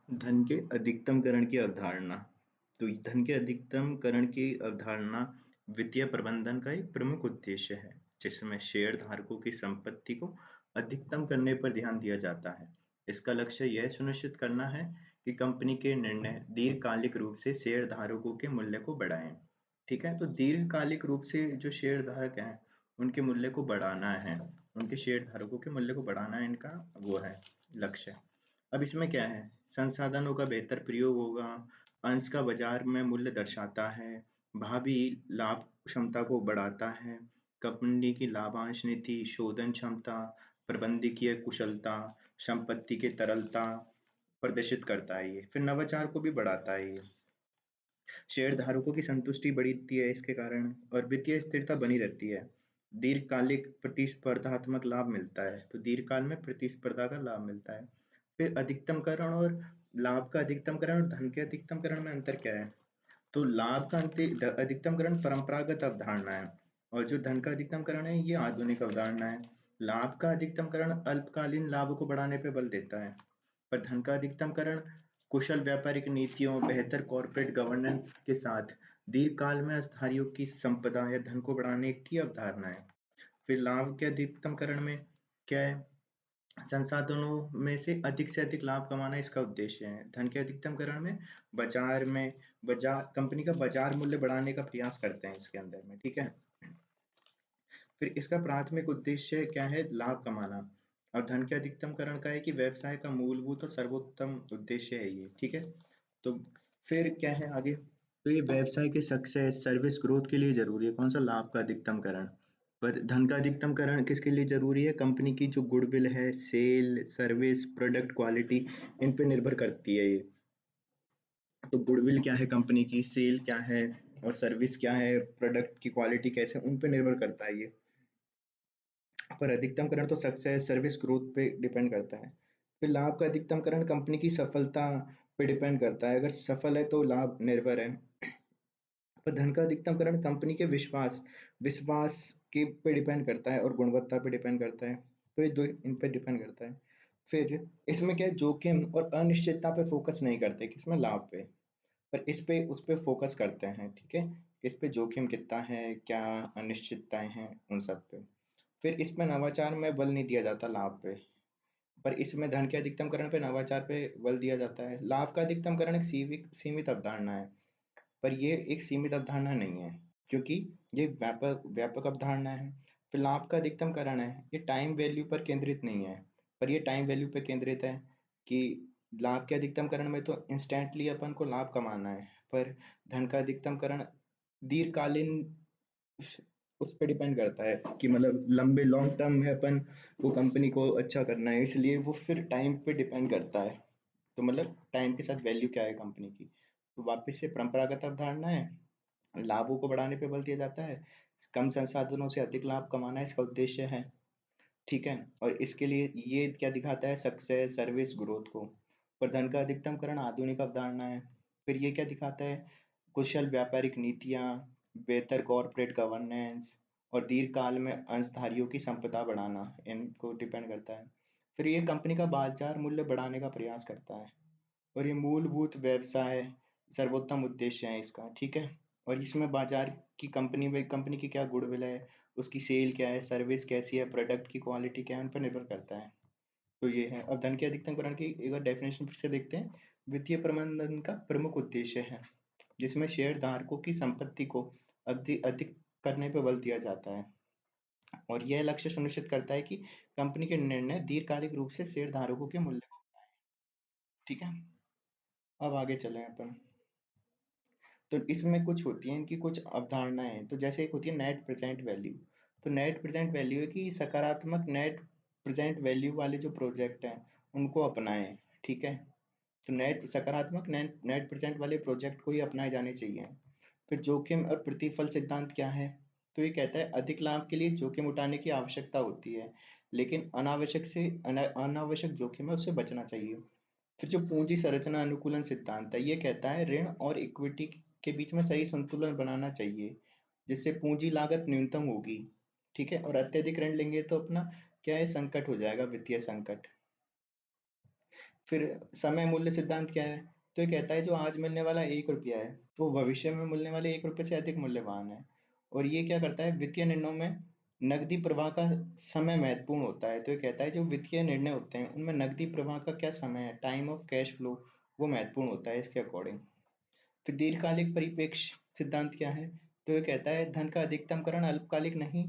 धन के अधिकतमकरण की अवधारणा। तो धन के अधिकतमकरण की अवधारणा वित्तीय प्रबंधन का एक प्रमुख उद्देश्य है, जिसमें शेयर धारकों की संपत्ति को अधिकतम करने पर ध्यान दिया जाता है। इसका लक्ष्य यह सुनिश्चित करना है कि कंपनी के निर्णय दीर्घकालिक रूप से शेयर धारकों के मूल्य को बढ़ाएं। ठीक है, तो दीर्घकालिक रूप से जो शेयर धारक हैं, उनके मूल्य को बढ़ाना है, उनके शेयर धारकों के मूल्य को बढ़ाना इनका वो है लक्ष्य। अब इसमें क्या है, संसाधनों का बेहतर प्रयोग होगा, अंश का बाजार में मूल्य दर्शाता है, भावी लाभ क्षमता को बढ़ाता है, कंपनी की लाभांश नीति, शोधन क्षमता, प्रबंधकीय कुशलता, संपत्ति की तरलता प्रदर्शित करता है ये। फिर नवाचार को भी बढ़ाता है ये। शेयर धारकों की संतुष्टि बढ़ती है इसके कारण और वित्तीय स्थिरता बनी रहती है। दीर्घकालिक प्रतिस्पर्धात्मक लाभ मिलता है, तो दीर्घकाल में प्रतिस्पर्धा का लाभ मिलता है। फिर अधिकतमकरण और लाभ का अधिकतमकरण और धन के अधिकतमकरण में अंतर क्या है? तो लाभ का अधिकतमकरण परंपरागत अवधारणा है और जो धन का अधिकतमकरण है ये आधुनिक अवधारणा है। लाभ का अधिकतमकरण अल्पकालीन लाभ को बढ़ाने पर बल देता है, पर धन का अधिकतमकरण कुशल व्यापारिक नीतियों, बेहतर कॉर्पोरेट गवर्नेंस के साथ दीर्घकाल में अस्थायियों की संपदा या धन को बढ़ाने की अवधारणा है। फिर लाभ के अधिकतमकरण में क्या है? संसाधनों में से अधिक लाभ कमाना इसका उद्देश्य है। धन के अधिकतमकरण में बाजार कंपनी का बाजार मूल्य बढ़ाने का प्रयास करते हैं इसके अंदर में, ठीक है। फिर इसका प्राथमिक उद्देश्य क्या है? लाभ कमाना। और धन के अधिकतमकरण का है कि व्यवसाय का मूलभूत और सर्वोत्तम उद्देश्य है ये, ठीक है। तो फिर क्या है आगे? तो ये व्यवसाय के सक्सेस सर्विस ग्रोथ के लिए जरूरी है। कौन सा? लाभ का अधिकतमकरण। पर धन का अधिकतमकरण किसके लिए जरूरी है? कंपनी की जो गुडविल है, सेल, सर्विस, प्रोडक्ट क्वालिटी, इन पे निर्भर करती है ये। तो गुडविल क्या है कंपनी की, सेल क्या है और सर्विस क्या है, प्रोडक्ट की क्वालिटी कैसे, उन पे निर्भर करता है ये। पर अधिकतमकरण तो सक्सेस सर्विस ग्रोथ पे डिपेंड करता है। फिर लाभ का अधिकतमकरण कंपनी की सफलता पे डिपेंड करता है। अगर सफल है तो लाभ निर्भर है। पर धन का अधिकतमकरण कंपनी के विश्वास विश्वास के पे डिपेंड करता है और गुणवत्ता पे डिपेंड करता है। तो ये दो इन पे डिपेंड करता है। फिर इसमें क्या है, जोखिम और अनिश्चितता पे फोकस नहीं करते, किसमें? लाभ पे। पर इस पे उस पे फोकस करते हैं, ठीक है। इस पे जोखिम कितना है, क्या अनिश्चितताएं हैं, उन सब पे। फिर इसमें नवाचार में बल नहीं दिया जाता लाभ पे, पर इसमें धन के अधिकतमकरण पे नवाचार पे बल दिया जाता है। लाभ का अधिकतमकरण एक सीमित अवधारणा है, पर ये एक सीमित अवधारणा नहीं है, क्योंकि ये व्यापक व्यापक अवधारणा है। फिर लाभ का अधिकतमकरण है, ये टाइम वैल्यू पर केंद्रित नहीं है, पर ये टाइम वैल्यू पर केंद्रित है कि लाभ के अधिकतमकरण में तो इंस्टेंटली अपन को लाभ कमाना है, पर धन का अधिकतमकरण दीर्घकालीन उस पर डिपेंड करता है कि मतलब लंबे लॉन्ग टर्म में अपन वो कंपनी को अच्छा करना है, इसलिए वो फिर टाइम पे डिपेंड करता है। तो मतलब टाइम के साथ वैल्यू क्या है कंपनी की। तो वापस से परंपरागत अवधारणा है, लाभों को बढ़ाने पे बल दिया जाता है, कम संसाधनों से अधिक लाभ कमाना इसका उद्देश्य है, ठीक है। और इसके लिए ये क्या दिखाता है? सक्सेस सर्विस ग्रोथ को। पर धन का अधिकतमकरण आधुनिक अवधारणा है, फिर ये क्या दिखाता है? कुशल व्यापारिक नीतियां, बेहतर कॉर्पोरेट गवर्नेंस और दीर्घकाल में अंशधारियों की संपदा बढ़ाना, इनको डिपेंड करता है। फिर ये कंपनी का बाजार मूल्य बढ़ाने का प्रयास करता है और ये मूलभूत व्यवसाय सर्वोत्तम उद्देश्य है इसका, ठीक है। और इसमें बाजार की कंपनी में कंपनी की क्या गुडविल है, उसकी सेल क्या है, सर्विस कैसी है, प्रोडक्ट की क्वालिटी क्या है, उन पर निर्भर करता है। तो ये है। अब धन के अधिकतमकरण की एक बार डेफिनेशन फिर से देखते हैं। वित्तीय प्रबंधन का प्रमुख उद्देश्य है जिसमें शेयर धारकों की संपत्ति को अधिक अधिक करने पर बल दिया जाता है और यह लक्ष्य सुनिश्चित करता है कि कंपनी के निर्णय दीर्घकालिक रूप से शेयर धारकों के मूल्य को, ठीक है। अब आगे चलें अपन। तो इसमें कुछ होती हैं इनकी कुछ अवधारणाएं, तो जैसे एक होती है नेट प्रेजेंट वैल्यू। तो नेट प्रेजेंट वैल्यू है कि सकारात्मक नेट प्रेजेंट वैल्यू वाले जो प्रोजेक्ट हैं उनको अपनाएं, ठीक है। तो नेट सकारात्मक नेट नेट प्रेजेंट वाले प्रोजेक्ट को ही अपनाए जाने चाहिए। फिर जोखिम और प्रतिफल सिद्धांत क्या है? तो ये कहता है अधिक लाभ के लिए जोखिम उठाने की आवश्यकता होती है, लेकिन अनावश्यक जोखिम है उससे बचना चाहिए। फिर जो पूंजी संरचना अनुकूलन सिद्धांत है ये कहता है ऋण और इक्विटी के बीच में सही संतुलन बनाना चाहिए, जिससे पूंजी लागत न्यूनतम होगी, ठीक है। और अत्यधिक ऋण लेंगे तो अपना क्या है, संकट हो जाएगा, वित्तीय संकट। फिर समय मूल्य सिद्धांत क्या है? तो ये कहता है जो आज मिलने वाला ₹1 है, वो भविष्य में मिलने वाले ₹1 से अधिक मूल्यवान है। और ये क्या करता है, वित्तीय निर्णयों में नकदी प्रवाह का समय महत्वपूर्ण होता है। तो ये कहता है जो वित्तीय निर्णय होते हैं, उनमें नकदी प्रवाह का क्या समय है, टाइम ऑफ कैश फ्लो, वो महत्वपूर्ण होता है इसके अकॉर्डिंग। फिर दीर्घकालिक परिप्रेक्ष्य सिद्धांत क्या है? तो ये कहता है धन का अधिकतमकरण अल्पकालिक नहीं,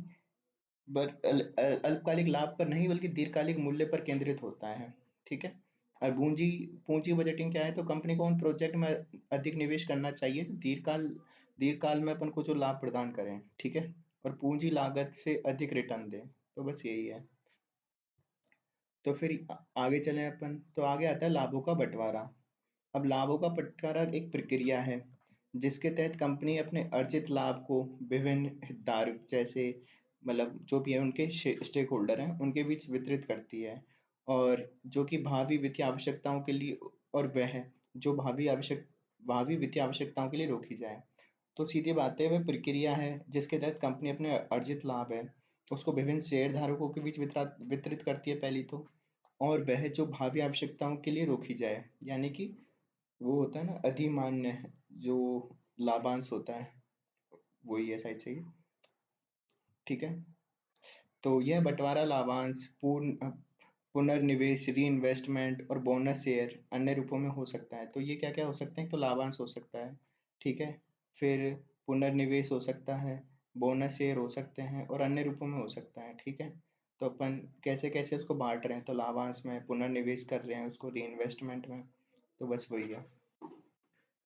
अल्पकालिक लाभ पर नहीं बल्कि दीर्घकालिक मूल्य पर केंद्रित होता है। ठीक है। और पूंजी पूंजी बजटिंग क्या है? तो कंपनी को उन प्रोजेक्ट में अधिक निवेश करना चाहिए जो दीर्घकाल में अपन को जो लाभ प्रदान करें। ठीक है। और पूंजी लागत से अधिक रिटर्न दें। तो बस यही है। तो फिर आगे चलें अपन, तो आगे आता है लाभों का बंटवारा। अब लाभों का बंटवारा एक प्रक्रिया है जिसके तहत कंपनी अपने अर्जित लाभ को विभिन्न हितधारक, जैसे मतलब जो भी है उनके स्टेक होल्डर हैं, उनके बीच वितरित करती है। और जो कि भावी वित्तीय आवश्यकताओं के लिए, और वह जो भावी वित्तीय आवश्यकताओं के लिए रोकी जाए। तो सीधी बात है, वह प्रक्रिया है जिसके तहत कंपनी अपने अर्जित लाभ है तो उसको विभिन्न शेयर धारकों के बीच वितरित करती है पहली तो। और वह जो भावी आवश्यकताओं के लिए रोकी जाए, यानी कि वो होता है ना अधिमान्य, जो लाभांश होता है, वही है शायद, चाहिए। ठीक है। तो यह बंटवारा लाभांश पुनर्निवेश, रीइन्वेस्टमेंट और बोनस शेयर अन्य रूपों में हो सकता है। तो ये क्या क्या हो सकते हैं? तो लाभांश हो सकता है। ठीक है। फिर पुनर्निवेश हो सकता है, बोनस शेयर हो सकते हैं और अन्य रूपों में हो सकता है। ठीक है। तो अपन कैसे कैसे उसको बांट रहे हैं? तो लाभांश में, पुनर्निवेश कर रहे हैं उसको रीइन्वेस्टमेंट में। तो बस वही है।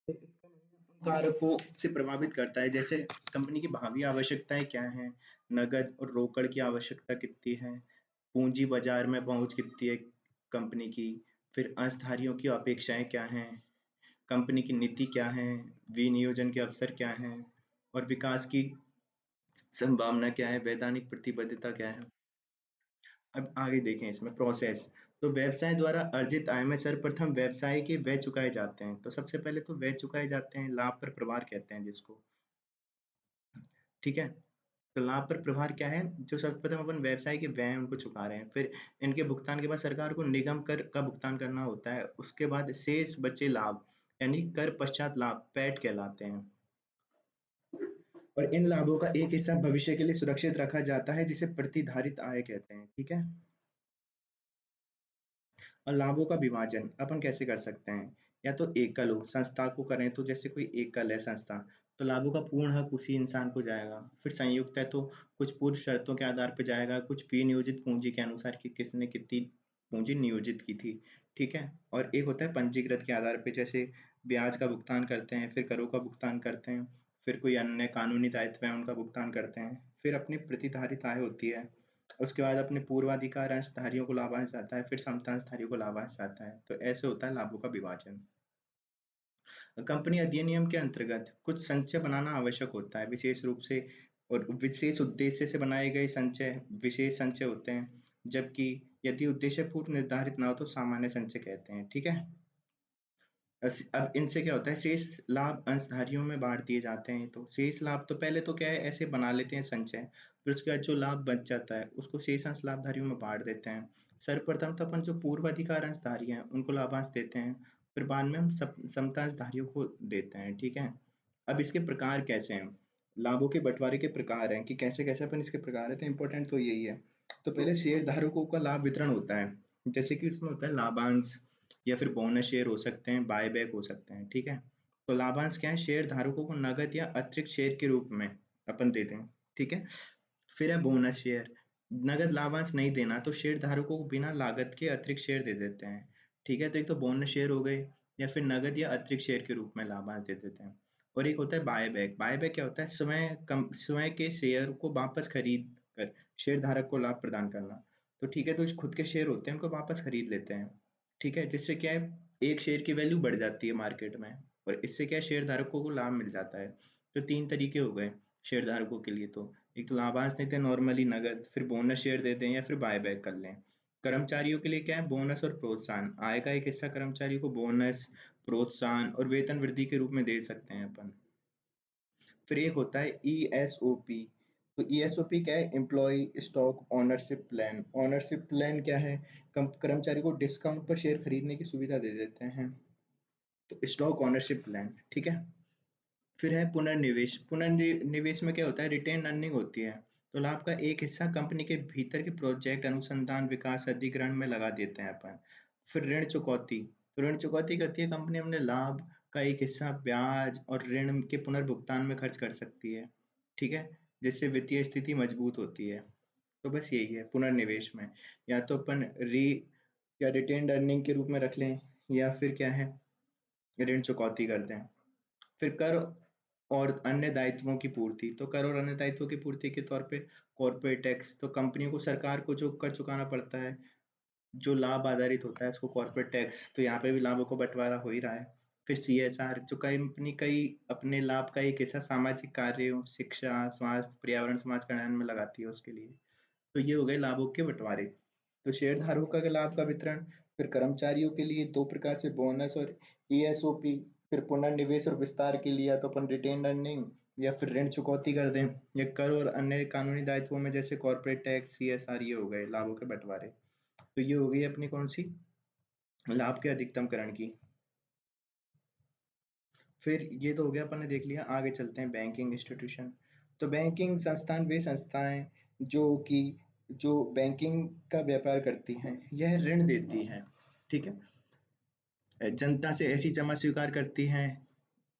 फिर इसका उन कारकों से प्रभावित करता है, जैसे कंपनी की भावी आवश्यकताएं क्या हैं, नकद और रोकड़ की आवश्यकता कितनी है, पूंजी बाजार में पहुंच कितनी है कंपनी की, फिर अंशधारियों की अपेक्षाएं क्या हैं, कंपनी की नीति क्या है, विनियोजन के अवसर क्या हैं, और विकास की संभावना क्या है, वैधानिक प्रतिबद्धता क्या है। अब आगे देखें इसमें प्रोसेस। तो व्यवसाय द्वारा अर्जित आय में सर्वप्रथम व्यवसाय के व्यय चुकाए जाते हैं। तो सबसे पहले तो व्यय चुकाए जाते हैं, लाभ पर प्रभार कहते हैं जिसको। ठीक है। तो लाभ पर प्रभार क्या है? जो सर्वप्रथम अपन व्यवसाय के व्यय हैं उनको चुका रहे हैं, फिर इनके भुगतान के बाद सरकार को निगम कर का भुगतान करना होता है, उसके बाद शेष बचे लाभ यानी कर पश्चात लाभ पैट कहलाते हैं। और इन लाभों का एक हिस्सा भविष्य के लिए सुरक्षित रखा जाता है जिसे प्रतिधारित आय कहते हैं। ठीक है। और लाभों का विभाजन अपन कैसे कर सकते हैं? या तो एकल हो, संस्था को करें तो जैसे कोई एकल है संस्था, तो लाभों का पूर्ण हक उसी इंसान को जाएगा। फिर संयुक्त है तो कुछ पूर्व शर्तों के आधार पर जाएगा, कुछ विनियोजित पूंजी के अनुसार कि किसने कितनी पूंजी नियोजित की थी। ठीक है। और एक होता है पंजीकृत के आधार पे, जैसे ब्याज का भुगतान करते हैं, फिर करों का भुगतान करते हैं, फिर कोई अन्य कानूनी दायित्व है उनका भुगतान करते हैं, फिर अपनी प्रतिधारित आय होती है। उसके बाद अपने पूर्वाधिकार अंशधारियों को लाभांश आता है, फिर समतांशधारियों को लाभांश आता है। तो ऐसे होता है लाभों का विभाजन। कंपनी अधिनियम के अंतर्गत कुछ संचय बनाना आवश्यक होता है, विशेष रूप से और विशेष उद्देश्य से बनाए गए संचय विशेष संचय होते हैं, जबकि यदि उद्देश्य पूर्व निर्धारित ना हो तो सामान्य संचय कहते हैं। ठीक है। अब इनसे क्या होता है, शेष लाभ अंशधारियों में बांट दिए जाते हैं। तो शेष लाभ तो पहले तो क्या है, ऐसे बना लेते हैं संचय, फिर उसके बाद जो लाभ बच जाता है उसको शेष अंश लाभधारियों में बांट देते हैं। सर्वप्रथम तो अपन जो पूर्वाधिकार अंशधारी हैं उनको लाभांश देते हैं, फिर बाद में हम समता अंशधारियों को देते हैं। ठीक है। अब इसके प्रकार कैसे हैं, लाभों के बंटवारे के प्रकार हैं कि कैसे कैसे अपन इसके प्रकार है, तो इम्पोर्टेंट तो यही है। तो पहले शेयर धारकों का लाभ वितरण होता है, जैसे कि इसमें होता है लाभांश, या फिर बोनस शेयर हो सकते हैं, बायबैक हो सकते हैं। ठीक है। तो लाभांश क्या है, शेयर धारकों को नगद या अतिरिक्त शेयर के रूप में अपन देते हैं। ठीक है। फिर है बोनस शेयर, नगद लाभांश नहीं देना तो शेयर धारकों को बिना लागत के अतिरिक्त शेयर दे देते हैं। ठीक है। तो एक तो बोनस शेयर हो गए, या फिर नगद या अतिरिक्त शेयर के रूप में लाभांश दे देते हैं। और एक होता है बायबैक। बायबैक क्या होता है, स्वयं के शेयर को वापस खरीद कर शेयर धारक को लाभ प्रदान करना। तो ठीक है, तो जो खुद के शेयर होते हैं उनको वापस खरीद लेते हैं। ठीक है। जिससे क्या है, एक शेयर की वैल्यू बढ़ जाती है मार्केट में, और इससे क्या है, शेयर धारकों को लाभ मिल जाता है। तो तीन तरीके हो गए शेयर धारकों के लिए। तो एक तो लाभांश देते हैं नॉर्मली नगद, फिर बोनस शेयर देते हैं, या फिर बायबैक कर लें। कर्मचारियों के लिए क्या है, बोनस और प्रोत्साहन, आय का एक हिस्सा कर्मचारियों को बोनस, प्रोत्साहन और वेतन वृद्धि के रूप में दे सकते हैं अपन। फिर एक होता है ESOP। तो ESOP क्या है, employee stock ownership plan. Ownership plan क्या है, कर्मचारी को डिस्काउंट पर शेयर खरीदने की सुविधा दे देते हैं। तो स्टॉक ओनरशिप प्लान, ठीक है। फिर है पुनर्निवेश। पुनर्निवेश में क्या होता है, रिटेन अर्निंग होती है। तो लाभ का एक हिस्सा कंपनी के भीतर के प्रोजेक्ट, अनुसंधान, विकास, अधिग्रहण में लगा देते हैं अपन। फिर ऋण चुकौती। तो ऋण चुकौती करती है कंपनी अपने लाभ का एक हिस्सा ब्याज और ऋण के पुनर्भुगतान में खर्च कर सकती है, ठीक है, जिससे वित्तीय स्थिति मजबूत होती है। तो बस यही है पुनर्निवेश में, या तो अपन री या रिटेन्ड अर्निंग के रूप में रख लें, या फिर क्या है, ऋण चुकौती करते हैं। फिर कर और अन्य दायित्वों की पूर्ति। तो कर और अन्य दायित्वों की पूर्ति के तौर पे कॉर्पोरेट टैक्स। तो कंपनियों को सरकार को जो कर चुकाना पड़ता है, जो लाभ आधारित होता है, इसको कॉर्पोरेट टैक्स। तो यहाँ पे भी लाभों को बंटवारा हो ही रहा है। फिर CSR, जो कंपनी कई अपने लाभ का एक हिस्सा सामाजिक कार्यों, शिक्षा, स्वास्थ्य, पर्यावरण, समाज कल्याण में लगाती है उसके लिए। तो ये हो गए लाभों के बंटवारे। तो शेयरधारकों के लाभ का वितरण। फिर कर्मचारियों के लिए दो प्रकार से बोनस और ESOP। फिर पुनर्निवेश और विस्तार के लिए या तो अपन रिटेन अर्निंग या फिर ऋण चुकौती कर दें, या कर और अन्य कानूनी दायित्वों में जैसे कॉर्पोरेट टैक्स, CSR, ये हो गए लाभों के बंटवारे। तो ये हो गई अपनी कौन सी, लाभ के अधिकतमकरण की। फिर ये तो हो गया, अपन ने देख लिया। आगे चलते हैं बैंकिंग इंस्टीट्यूशन। तो बैंकिंग संस्थान वे संस्थाएं जो कि जो बैंकिंग का व्यापार करती हैं, यह ऋण देती हैं, ठीक है, जनता से ऐसी जमा स्वीकार करती हैं।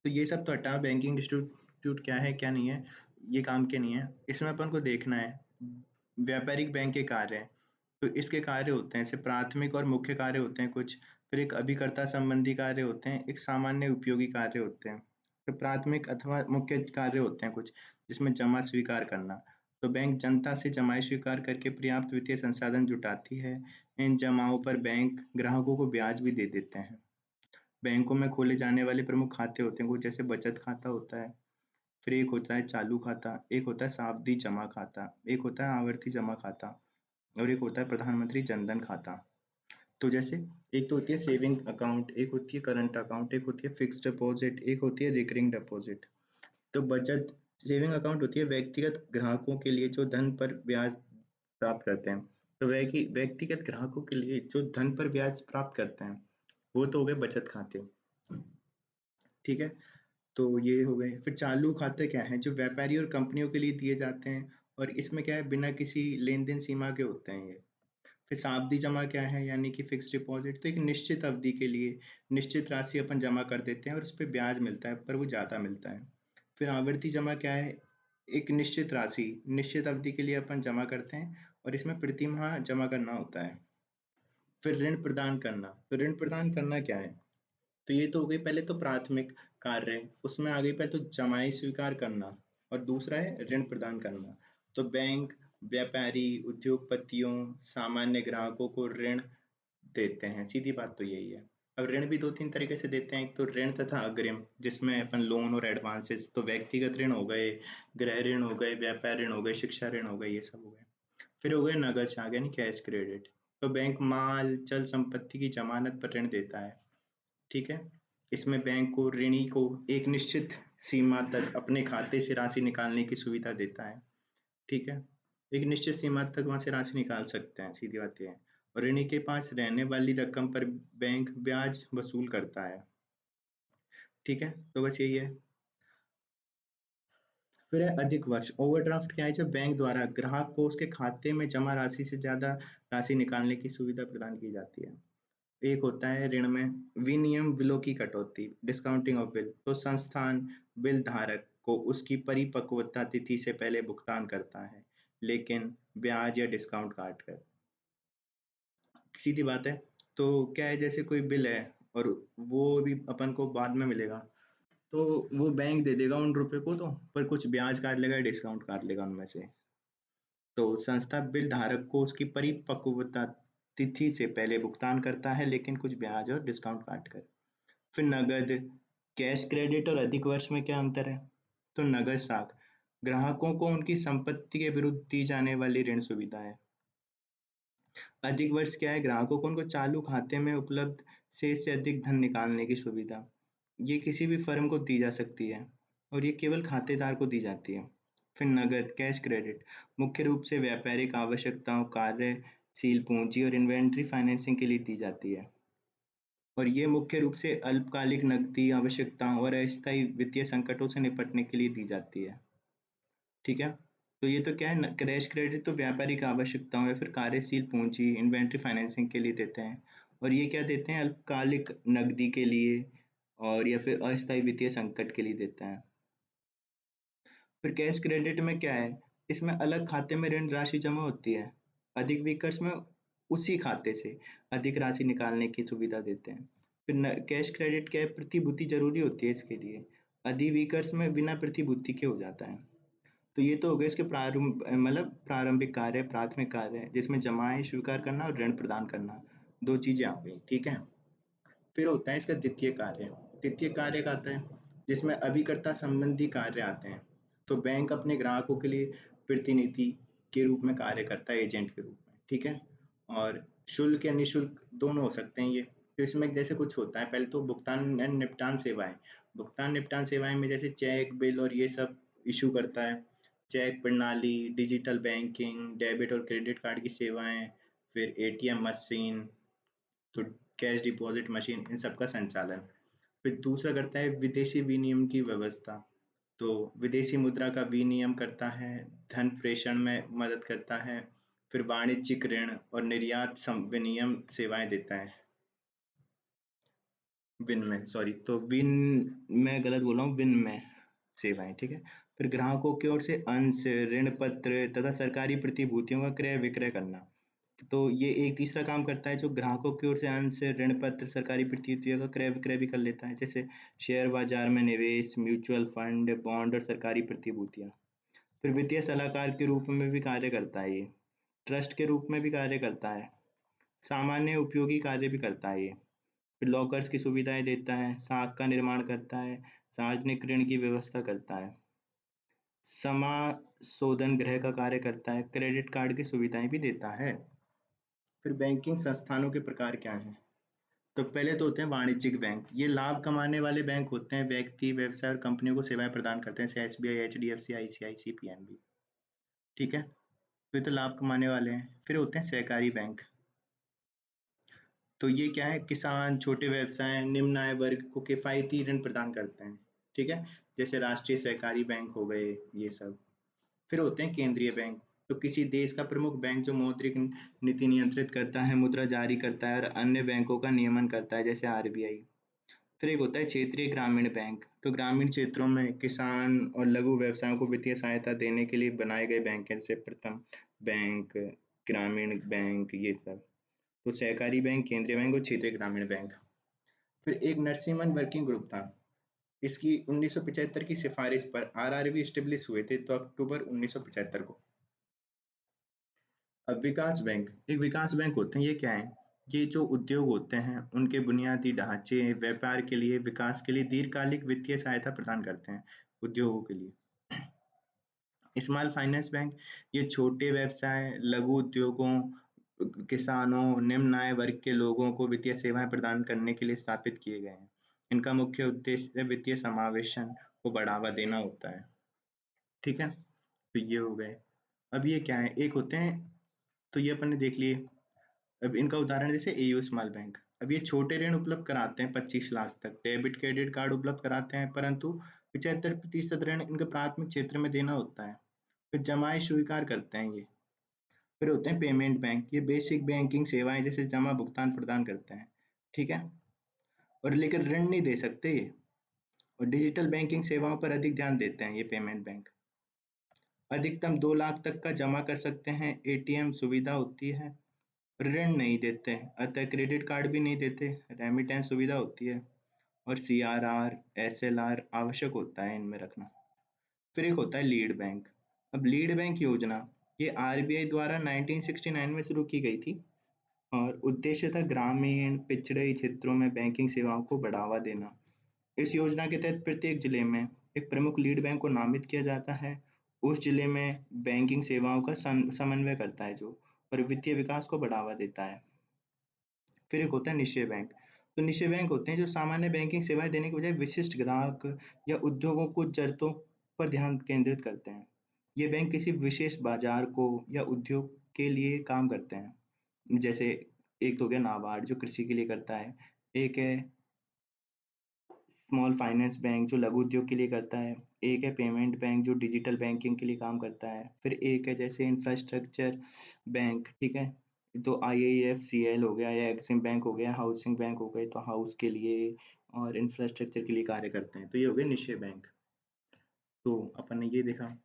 तो ये सब तो हटा, बैंकिंग इंस्टीट्यूट क्या है क्या नहीं है, ये काम के नहीं है। इसमें अपन को देखना है व्यापारिक बैंक के कार्य हैं। तो इसके कार्य होते हैं, जैसे प्राथमिक और मुख्य कार्य होते हैं कुछ। फिर एक अभिकर्ता संबंधी कार्य होते हैं, एक सामान्य उपयोगी कार्य होते हैं। तो प्राथमिक अथवा मुख्य कार्य होते हैं कुछ, जिसमें जमा स्वीकार करना। तो बैंक जनता से जमाएं स्वीकार करके पर्याप्त वित्तीय संसाधन जुटाती है। इन जमाओं पर बैंक ग्राहकों को ब्याज भी दे देते हैं। बैंकों में खोले जाने वाले प्रमुख खाते होते हैं कुछ, जैसे बचत खाता होता है, फिर एक होता है चालू खाता, एक होता है सावधि जमा खाता, एक होता है आवर्ती जमा खाता, और एक होता है प्रधानमंत्री जनधन खाता। तो जैसे एक तो होती है सेविंग अकाउंट, एक होती है करंट अकाउंट, एक होती है फिक्स्ड डिपॉजिट, एक होती है रिकरिंग डिपॉजिट। तो बचत सेविंग अकाउंट होती है व्यक्तिगत ग्राहकों के लिए जो धन पर ब्याज प्राप्त करते हैं। तो व्यक्तिगत ग्राहकों के लिए जो धन पर ब्याज प्राप्त करते हैं, वो तो हो गए बचत खाते, ठीक है। तो ये हो गए। फिर चालू खाते क्या हैं, जो व्यापारी और कंपनियों के लिए दिए जाते हैं, और इसमें क्या है, बिना किसी लेन देन सीमा के होते हैं ये। फिर सावधि जमा क्या है, यानी कि फिक्स्ड डिपॉजिट। तो एक निश्चित अवधि के लिए निश्चित राशि अपन जमा कर देते हैं और उस पर ब्याज मिलता है, पर वो ज़्यादा मिलता है। फिर आवर्ती जमा क्या है, एक निश्चित राशि निश्चित अवधि के लिए अपन जमा करते हैं, और इसमें प्रति माह जमा करना होता है। फिर ऋण प्रदान करना। तो ऋण प्रदान करना क्या है, तो ये तो हो गई पहले तो प्राथमिक कार्य, उसमें आ गई पहले तो जमाई स्वीकार करना, और दूसरा है ऋण प्रदान करना। तो बैंक व्यापारी, उद्योगपतियों, सामान्य ग्राहकों को ऋण देते हैं, सीधी बात तो यही है। अब ऋण भी दो तीन तरीके से देते हैं, एक तो ऋण तथा अग्रिम, जिसमें अपन लोन और एडवांसेस। तो व्यक्तिगत ऋण हो गए, गृह ऋण हो गए, व्यापार ऋण हो गए, शिक्षा ऋण हो गए, ये सब हो गए। फिर हो गए नगद चार्ज यानी कैश क्रेडिट। तो बैंक माल, चल संपत्ति की जमानत पर ऋण देता है, ठीक है। इसमें बैंक को ऋणी को एक निश्चित सीमा तक अपने खाते से राशि निकालने की सुविधा देता है, ठीक है। एक निश्चित सीमा तक वहां से राशि निकाल सकते हैं, सीधी बात ये है। और ऋणी के पास रहने वाली रकम पर बैंक ब्याज वसूल करता है, ठीक है। तो बस यही है। फिर है अधिक वर्ष। ओवरड्राफ्ट क्या है, जब बैंक द्वारा ग्राहक को उसके खाते में जमा राशि से ज्यादा राशि निकालने की सुविधा प्रदान की जाती है। एक होता है ऋण में विनियम बिलों की कटौती, डिस्काउंटिंग ऑफ बिल। तो संस्थान बिल धारक को उसकी परिपक्वता तिथि से पहले भुगतान करता है, लेकिन ब्याज या डिस्काउंट काट कर, सीधी बात है। तो क्या है, जैसे कोई बिल है और वो भी अपन को बाद में मिलेगा, तो वो बैंक दे देगा उन रुपए को, तो पर कुछ ब्याज काट लेगा, डिस्काउंट काट लेगा उनमें से। तो संस्था बिल धारक को उसकी परिपक्वता तिथि से पहले भुगतान करता है, लेकिन कुछ ब्याज और डिस्काउंट काट कर। फिर नगद, कैश क्रेडिट और अधिक वर्ष में क्या अंतर है। तो नगद साख ग्राहकों को उनकी संपत्ति के विरुद्ध दी जाने वाली ऋण सुविधा है। अधिक वर्ष क्या है, ग्राहकों को उनको चालू खाते में उपलब्ध शेष से अधिक धन निकालने की सुविधा। ये किसी भी फर्म को दी जा सकती है, और ये केवल खातेदार को दी जाती है। फिर नगद, कैश क्रेडिट मुख्य रूप से व्यापारिक आवश्यकताओं, कार्य कार्यशील पूँजी और इन्वेंटरी फाइनेंसिंग के लिए दी जाती है। और ये मुख्य रूप से अल्पकालिक नकदी आवश्यकताओं और अस्थायी वित्तीय संकटों से निपटने के लिए दी जाती है। ठीक है? तो ये तो क्या है न, क्रैश क्रेडिट तो व्यापारिक आवश्यकताओं या फिर कार्यशील पूँजी, इन्वेंटरी फाइनेंसिंग के लिए देते हैं। और ये क्या देते हैं, अल्पकालिक नकदी के लिए और या फिर अस्थायी वित्तीय संकट के लिए देते हैं। फिर कैश क्रेडिट में क्या है, इसमें अलग खाते में ऋण राशि जमा होती है। अधिक विकर्ष में उसी खाते से अधिक राशि निकालने की सुविधा देते हैं। फिर कैश क्रेडिट क्या है, प्रतिभूति जरूरी होती है इसके लिए। अधिक विकर्ष में बिना प्रतिभूति के हो जाता है। तो ये तो हो गए इसके प्रारंभिक कार्य, प्राथमिक कार्य, जिसमें जमाएं स्वीकार करना और ऋण प्रदान करना, दो चीजें आ गई। ठीक है? फिर होता है इसका द्वितीय कार्य। द्वितीय कार्य का आता है जिसमें अभिकर्ता संबंधी कार्य आते हैं। तो बैंक अपने ग्राहकों के लिए प्रतिनिधि के रूप में कार्य करता है, एजेंट के रूप में। ठीक है? और शुल्क या निःशुल्क दोनों हो सकते हैं ये। तो इसमें जैसे कुछ होता है, पहले तो भुगतान एंड निपटान सेवाएं। भुगतान निपटान सेवाएं में जैसे चेक, बिल और ये सब इशू करता है। चेक प्रणाली, डिजिटल बैंकिंग, डेबिट और क्रेडिट कार्ड की सेवाएं, फिर एटीएम मशीन, तो कैश डिपॉजिट मशीन, इन सब का संचालन। फिर दूसरा करता है विदेशी विनिमय की व्यवस्था। तो विदेशी मुद्रा का विनिमय करता है, धन प्रेषण में मदद करता है। फिर वाणिज्यिक ऋण और निर्यात विनिमय सेवाएं देता है। विनिमय, सॉरी, तो मैं गलत बोल रहा हूँ, विनिमय सेवाएं। ठीक है? फिर ग्राहकों की ओर से अंश, ऋण पत्र तथा सरकारी प्रतिभूतियों का क्रय विक्रय करना। तो ये एक तीसरा काम करता है जो ग्राहकों की ओर से अंश, ऋण पत्र, सरकारी प्रतिभूतियों का क्रय विक्रय भी कर लेता है, जैसे शेयर बाजार में निवेश, म्यूचुअल फंड, बॉन्ड और सरकारी प्रतिभूतियां। फिर वित्तीय सलाहकार के रूप में भी कार्य करता है ये। ट्रस्ट के रूप में भी कार्य करता है। सामान्य उपयोगी कार्य भी करता है ये। फिर लॉकर्स की सुविधाएं देता है, साख का निर्माण करता है, सार्वजनिक ऋण की व्यवस्था करता है, समाशोधन गृह का कार्य करता है, क्रेडिट कार्ड की सुविधाएं भी देता है। फिर बैंकिंग संस्थानों के प्रकार क्या हैं? तो पहले तो होते हैं वाणिज्यिक बैंक। ये लाभ कमाने वाले बैंक होते हैं, व्यक्ति, व्यवसाय और कंपनियों को सेवाएं प्रदान करते हैं, जैसे एसबीआई, एचडीएफसी, आईसीआईसी, पीएनबी। ठीक है? तो ये तो लाभ कमाने वाले हैं। फिर होते हैं सहकारी बैंक। तो ये क्या है, किसान, छोटे व्यवसाय, निम्न आय वर्ग को किफायती ऋण प्रदान करते हैं। ठीक है? जैसे राष्ट्रीय सहकारी बैंक हो गए, ये सब। फिर होते हैं केंद्रीय बैंक। तो किसी देश का प्रमुख बैंक जो मौद्रिक नीति नियंत्रित करता है, मुद्रा जारी करता है और अन्य बैंकों का नियमन करता है, जैसे आरबीआई। फिर एक होता है क्षेत्रीय ग्रामीण बैंक। तो ग्रामीण क्षेत्रों में किसान और लघु व्यवसायों को वित्तीय सहायता देने के लिए बनाए गए बैंक हैं, जैसे प्रथम बैंक, ग्रामीण बैंक, ये सब। तो सहकारी बैंक, केंद्रीय बैंक और क्षेत्रीय ग्रामीण बैंक। फिर एक नरसिम्हन वर्किंग ग्रुप था। इसकी 1975 की सिफारिश पर आरआरबी स्टेब्लिश हुए थे, तो अक्टूबर 1975 को। अब विकास बैंक, एक विकास बैंक होते हैं, ये क्या है, ये जो उद्योग होते हैं उनके बुनियादी ढांचे, व्यापार के लिए, विकास के लिए दीर्घकालिक वित्तीय सहायता प्रदान करते हैं उद्योगों के लिए। स्मॉल फाइनेंस बैंक, ये छोटे व्यवसाय, लघु उद्योगों, किसानों, निम्न आय वर्ग के लोगों को वित्तीय सेवाएं प्रदान करने के लिए स्थापित किए गए हैं। इनका मुख्य उद्देश्य वित्तीय समावेशन को बढ़ावा देना होता है। ठीक है? तो ये हो गए। अब ये क्या है, एक होते हैं, तो ये अपन ने देख लिए। अब इनका उदाहरण जैसे एयू स्मॉल बैंक। अब ये छोटे ऋण उपलब्ध कराते हैं 25 लाख तक, डेबिट क्रेडिट कार्ड उपलब्ध कराते हैं, परंतु 75% ऋण इनके प्राथमिक क्षेत्र में देना होता है। फिर जमाएं स्वीकार करते हैं ये। फिर होते हैं पेमेंट बैंक, ये बेसिक बैंकिंग सेवाएं जैसे जमा भुगतान प्रदान करते हैं। ठीक है? और लेकिन ऋण नहीं दे सकते ये। और डिजिटल बैंकिंग सेवाओं पर अधिक ध्यान देते हैं ये पेमेंट बैंक। अधिकतम 2 लाख तक का जमा कर सकते हैं, एटीएम सुविधा होती है। ऋण नहीं देते, अतः क्रेडिट कार्ड भी नहीं देते, रेमिटेंस सुविधा होती है। और सीआरआर, एसएलआर आवश्यक होता है इनमें रखना। फिर एक होता है लीड बैंक। अब लीड बैंक योजना, ये आरबीआई द्वारा 1969 में शुरू की गई थी और उद्देश्य था ग्रामीण पिछड़े क्षेत्रों में बैंकिंग सेवाओं को बढ़ावा देना। इस योजना के तहत प्रत्येक जिले में एक प्रमुख लीड बैंक को नामित किया जाता है। उस जिले में बैंकिंग सेवाओं का समन्वय करता है जो, और वित्तीय विकास को बढ़ावा देता है। फिर एक होता है निश्चय बैंक। तो निश्चय बैंक होते हैं जो सामान्य बैंकिंग सेवाएं देने के बजाय विशिष्ट ग्राहक या उद्योगों को जरूरतों पर ध्यान केंद्रित करते हैं। ये बैंक किसी विशेष बाजार को या उद्योग के लिए काम करते हैं। जैसे एक तो हो गया नाबार्ड जो कृषि के लिए करता है, एक है स्मॉल फाइनेंस बैंक जो लघु उद्योग के लिए करता है, एक है पेमेंट बैंक जो डिजिटल बैंकिंग के लिए काम करता है, फिर एक है जैसे इंफ्रास्ट्रक्चर बैंक, ठीक है? तो आईआईएफसीएल हो गया या एक्सिम बैंक हो गया, हाउसिंग बैंक हो गए तो हाउस के लिए और इंफ्रास्ट्रक्चर के लिए कार्य करते हैं। तो ये हो गए निश्चय बैंक। तो अपन ने ये देखा,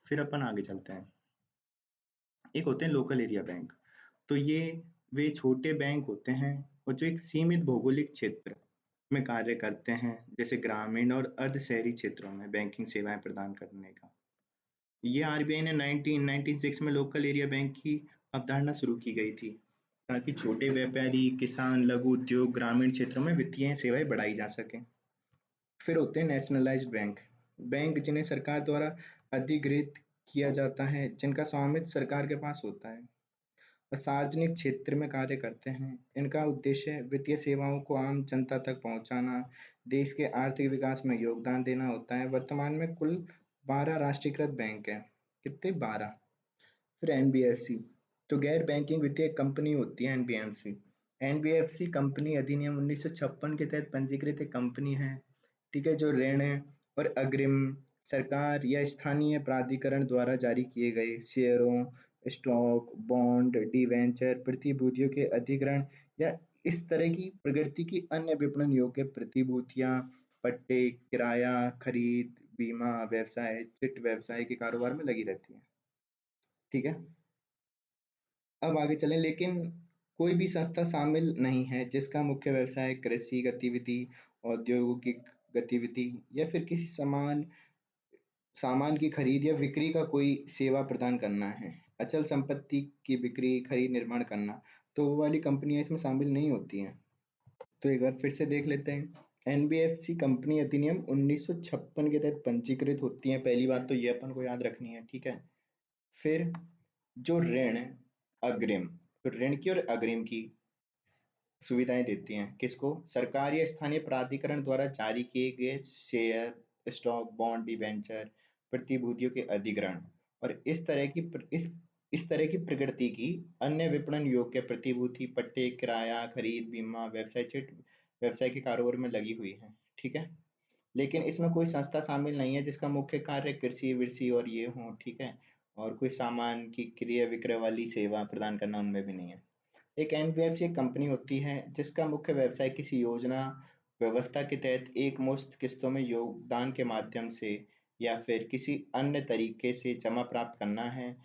फिर अपन आगे चलते हैं। एक होते हैं लोकल एरिया बैंक। तो ये वे छोटे बैंक होते हैं और जो एक सीमित भौगोलिक क्षेत्र में कार्य करते हैं, जैसे ग्रामीण और अर्ध शहरी क्षेत्रों में बैंकिंग सेवाएं प्रदान करने का। ये आरबीआई ने 1996 में लोकल एरिया बैंक की अवधारणा शुरू की गई थी, ताकि छोटे व्यापारी, किसान, लघु उद्योग, ग्रामीण क्षेत्रों में वित्तीय सेवाएं बढ़ाई जा सकें। फिर होते हैं नेशनलाइज्ड बैंक। बैंक जिन्हें सरकार द्वारा अधिग्रहित किया जाता है, जिनका स्वामित्व सरकार के पास होता है और सार्वजनिक क्षेत्र में कार्य करते हैं। इनका उद्देश्य वित्तीय सेवाओं को आम जनता तक पहुंचाना, देश के आर्थिक विकास में योगदान देना होता है। वर्तमान में कुल 12 राष्ट्रीयकृत बैंक हैं। कितने? 12। फिर एनबीएफसी, तो गैर बैंकिंग वित्तीय कंपनी होती है एनबीएफसी। एनबीएफसी कंपनी अधिनियम 1956 के तहत पंजीकृत एक कंपनी है, ठीक है, जो ऋण और अग्रिम सरकार या स्थानीय प्राधिकरण द्वारा जारी किए गए शेयरों, स्टॉक, बॉन्ड, डिवेंचर, प्रतिभूतियों के अधिग्रहण या इस तरह की प्रकृति की अन्य विपणन योग्य प्रतिभूतियां, पट्टे, किराया, खरीद, बीमा, व्यवसाय, चिट व्यवसाय के कारोबार में लगी रहती है। ठीक है, अब आगे चलें। लेकिन कोई भी संस्था शामिल नहीं है जिसका मुख्य व्यवसाय कृषि गतिविधि, औद्योगिक गतिविधि या फिर किसी सामान की खरीद या बिक्री का कोई सेवा प्रदान करना है। अचल संपत्ति की बिक्री, खरीद, निर्माण करना, तो वो वाली कंपनियां इसमें शामिल नहीं होती हैं। तो एक बार फिर से देख लेते हैं। एनबीएफसी कंपनी अधिनियम 1956 के तहत पंजीकृत होती है। पहली बात तो ये अपन को याद रखनी है, ठीक है। फिर जो ऋण, अग्रिम, तो ऋण की और अग्रिम की सुविधाएं देती हैं किसको? सरकार या स्थानीय प्राधिकरण द्वारा जारी किए गए शेयर, स्टॉक, बॉन्ड, डिबेंचर, प्रतिभूतियों के अधिग्रहण और इस तरह की प्रकृति की अन्य विपणन योग्य प्रतिभूति, पट्टे, किराया, खरीद, बीमा, व्यवसाय चिट व्यवसाय के कारोबार में लगी हुई है। ठीक है, लेकिन इसमें कोई संस्था शामिल नहीं है जिसका मुख्य कार्य कृषि विरसी और ये हो, ठीक है, और कोई सामान की क्रय विक्रय वाली सेवा प्रदान करना उनमें भी नहीं है। एक एनबीएफसी एक कंपनी होती है जिसका मुख्य व्यवसाय किसी योजना व्यवस्था के तहत एक मुश्त किस्तों में योगदान के माध्यम से या फिर किसी अन्य तरीके से जमा प्राप्त करना है,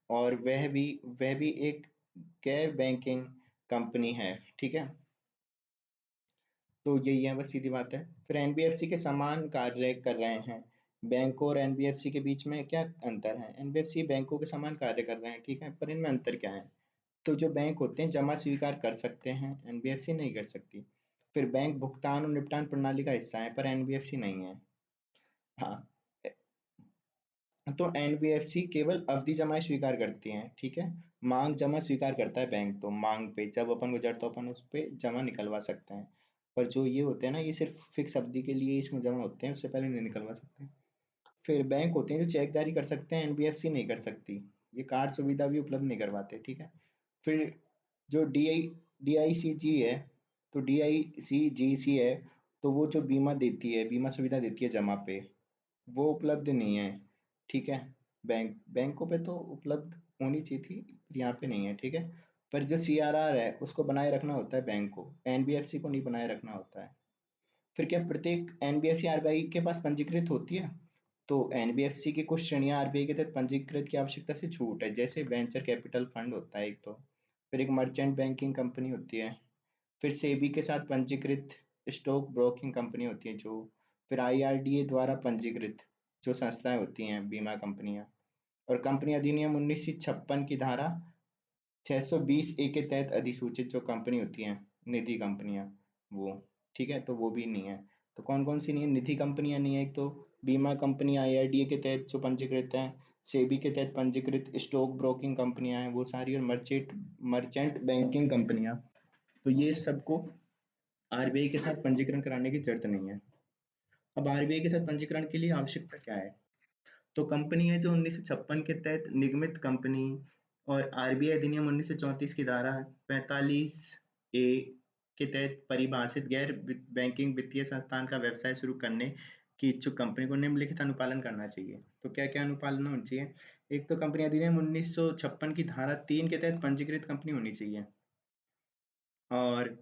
और वह भी एक गैर बैंकिंग कंपनी है। ठीक है, तो यही है, बस सीधी बात है। फिर एनबीएफसी के समान कार्य कर रहे हैं। बैंकों और एनबीएफसी के बीच में क्या अंतर है? एनबीएफसी बैंकों के समान कार्य कर रहे हैं, ठीक है, पर इनमें अंतर क्या है? तो जो बैंक होते हैं जमा स्वीकार कर सकते हैं, एनबीएफसी नहीं कर सकती। फिर बैंक भुगतान और निपटान प्रणाली का हिस्सा है, पर एनबीएफसी नहीं है। हाँ, तो एनबीएफसी केवल अवधि जमा स्वीकार करती हैं, ठीक है। मांग जमा स्वीकार करता है बैंक, तो मांग पे जब अपन को जरूरत हो अपन उस पे जमा निकलवा सकते हैं। पर जो ये होते हैं ना, ये सिर्फ फिक्स अवधि के लिए इसमें जमा होते हैं, उससे पहले नहीं निकलवा सकते। फिर बैंक होते हैं जो चेक जारी कर सकते हैं, एनबीएफसी नहीं कर सकती। ये कार्ड सुविधा भी उपलब्ध नहीं करवाते, ठीक है। फिर जो डीआईसीजी है, तो डीआईसीजीसी है, तो वो जो बीमा देती है, बीमा सुविधा देती है जमा पे, वो उपलब्ध नहीं है, ठीक है। बैंकों पे तो उपलब्ध होनी चाहिए थी, यहाँ पे नहीं है, ठीक है। पर जो सीआरआर है उसको बनाए रखना होता है बैंक को, एनबीएफसी को नहीं बनाए रखना होता है। फिर क्या प्रत्येक एनबीएफसी आरबीआई के पास पंजीकृत होती है? तो एनबीएफसी की कुछ श्रेणियां आरबीआई के तहत पंजीकृत की आवश्यकता से छूट है, जैसे वेंचर कैपिटल फंड होता है एक तो, फिर एक मर्चेंट बैंकिंग कंपनी होती है, फिर सेबी के साथ पंजीकृत स्टॉक ब्रोकिंग कंपनी होती है जो, फिर आईआरडीए द्वारा पंजीकृत जो संस्थाएं होती हैं, बीमा कंपनियां, और कंपनी अधिनियम 1956 की धारा 620 ए के तहत अधिसूचित जो कंपनी होती हैं, निधि कंपनियां, वो, ठीक है, तो वो भी नहीं है। तो कौन कौन सी नहीं है? निधि कंपनियां नहीं है एक तो, बीमा कंपनी आईआरडीए के तहत जो पंजीकृत है, सेबी के तहत पंजीकृत स्टॉक ब्रोकिंग कंपनियां हैं वो सारी, और मर्चेंट बैंकिंग कंपनियां। तो ये सबको आरबीआई के साथ पंजीकरण कराने की जरूरत नहीं है। अब आरबीआई के साथ पंजीकरण के लिए आवश्यकता क्या है? तो कंपनी है जो 1956 के तहत निगमित कंपनी और आरबीआई अधिनियम 1934 की धारा 45 ए के तहत परिभाषित गैर बैंकिंग वित्तीय संस्थान का व्यवसाय शुरू करने की इच्छुक कंपनी को निम्नलिखित अनुपालन करना चाहिए। तो क्या-क्या अनुपालन होना चाहिए? एक तो कंपनी अधिनियम 1956 की धारा 3 के तहत पंजीकृत कंपनी होनी चाहिए और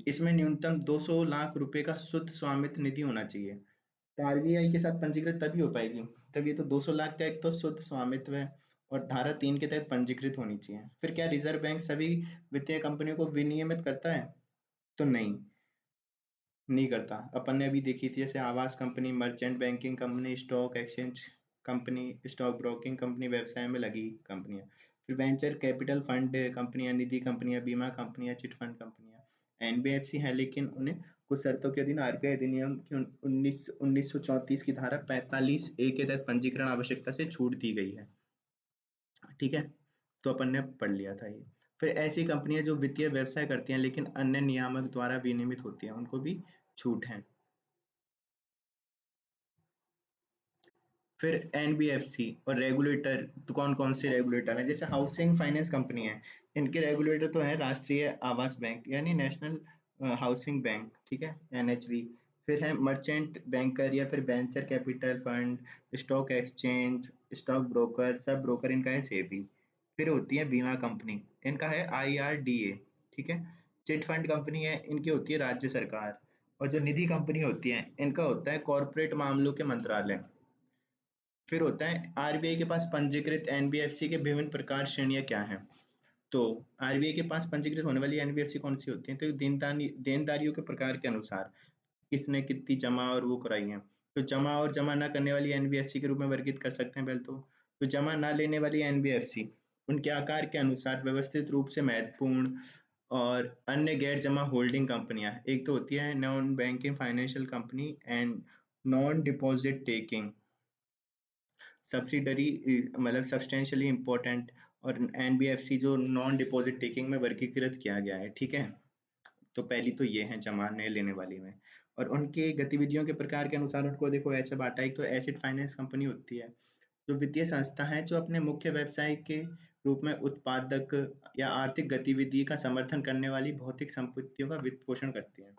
इसमें न्यूनतम 200 लाख रुपए का शुद्ध स्वामित्व निधि होना चाहिए। तो आरबीआई के साथ पंजीकृत तभी हो पाएगी, तब ये तो 200 लाख का एक तो शुद्ध स्वामित्व है और धारा 3 के तहत पंजीकृत होनी चाहिए। फिर क्या रिजर्व बैंक सभी वित्तीय कंपनियों को विनियमित करता है? तो नहीं करता। अपन ने अभी देखी थी जैसे आवास company, merchant banking company, stock exchange company, stock broking company, व्यवसाय में लगी कंपनियां। फिर वेंचर कैपिटल फंड कंपनियां, निधि कंपनियां, बीमा कंपनियां, चिट फंड कंपनियां, एनबीएफसी है, लेकिन उन्हें कुछ शर्तों के अधीन आरबीआई अधिनियम की 1934 की धारा 45 ए के तहत पंजीकरण आवश्यकता से छूट दी गई है। ठीक है, तो अपन ने पढ़ लिया था ये। फिर ऐसी कंपनियां जो वित्तीय व्यवसाय करती हैं लेकिन अन्य नियामक द्वारा विनियमित होती हैं, उनको भी छूट है। फिर एनबीएफसी और रेगुलेटर, तो कौन कौन से रेगुलेटर हैं? जैसे हाउसिंग फाइनेंस कंपनी है, इनके रेगुलेटर तो है राष्ट्रीय आवास बैंक यानी नेशनल हाउसिंग बैंक, ठीक है, एनएचबी। फिर है मर्चेंट बैंकर या फिर venture capital fund, stock exchange, stock broker, sub broker इनका है सेबी। फिर होती है बीमा कंपनी, इनका है आईआरडीए, ठीक है। चिट फंड कंपनी है, इनकी होती है राज्य सरकार। और जो निधि कंपनी होती है, इनका होता है कॉरपोरेट मामलों के मंत्रालय। फिर होता है आरबीआई के पास पंजीकृत एनबीएफसी के विभिन्न प्रकार श्रेणियां क्या हैं? तो आरबीआई के पास पंजीकृत होने वाली एनबीएफसी कौन सी होती है? तो देनदारियों के प्रकार के अनुसार किसने कितनी जमा और वो कराई है। तो जमा और जमा ना करने वाली एनबीएफसी के रूप में वर्गीकृत कर सकते हैं पहले तो जमा ना लेने वाली एनबीएफसी उनके आकार के अनुसार व्यवस्थित रूप से महत्वपूर्ण और अन्य गैर जमा होल्डिंग कंपनियां, एक तो होती है non banking financial company and non deposit taking subsidiary, मतलब सब्सटेंशियली इम्पोर्टेंट, और एनबीएफसी जो नॉन डिपॉजिट टेकिंग में वर्गीकृत किया गया है, ठीक है। तो पहली तो ये है जमा नहीं लेने वाली में। और उनके गतिविधियों के प्रकार के अनुसार उनको देखो ऐसे बांटा, एक तो एसिड फाइनेंस कंपनी होती है, जो वित्तीय संस्था है जो अपने मुख्य व्यवसाय के रूप में उत्पादक या आर्थिक गतिविधि का समर्थन करने वाली भौतिक संपत्तियों का वित्त पोषण करती है।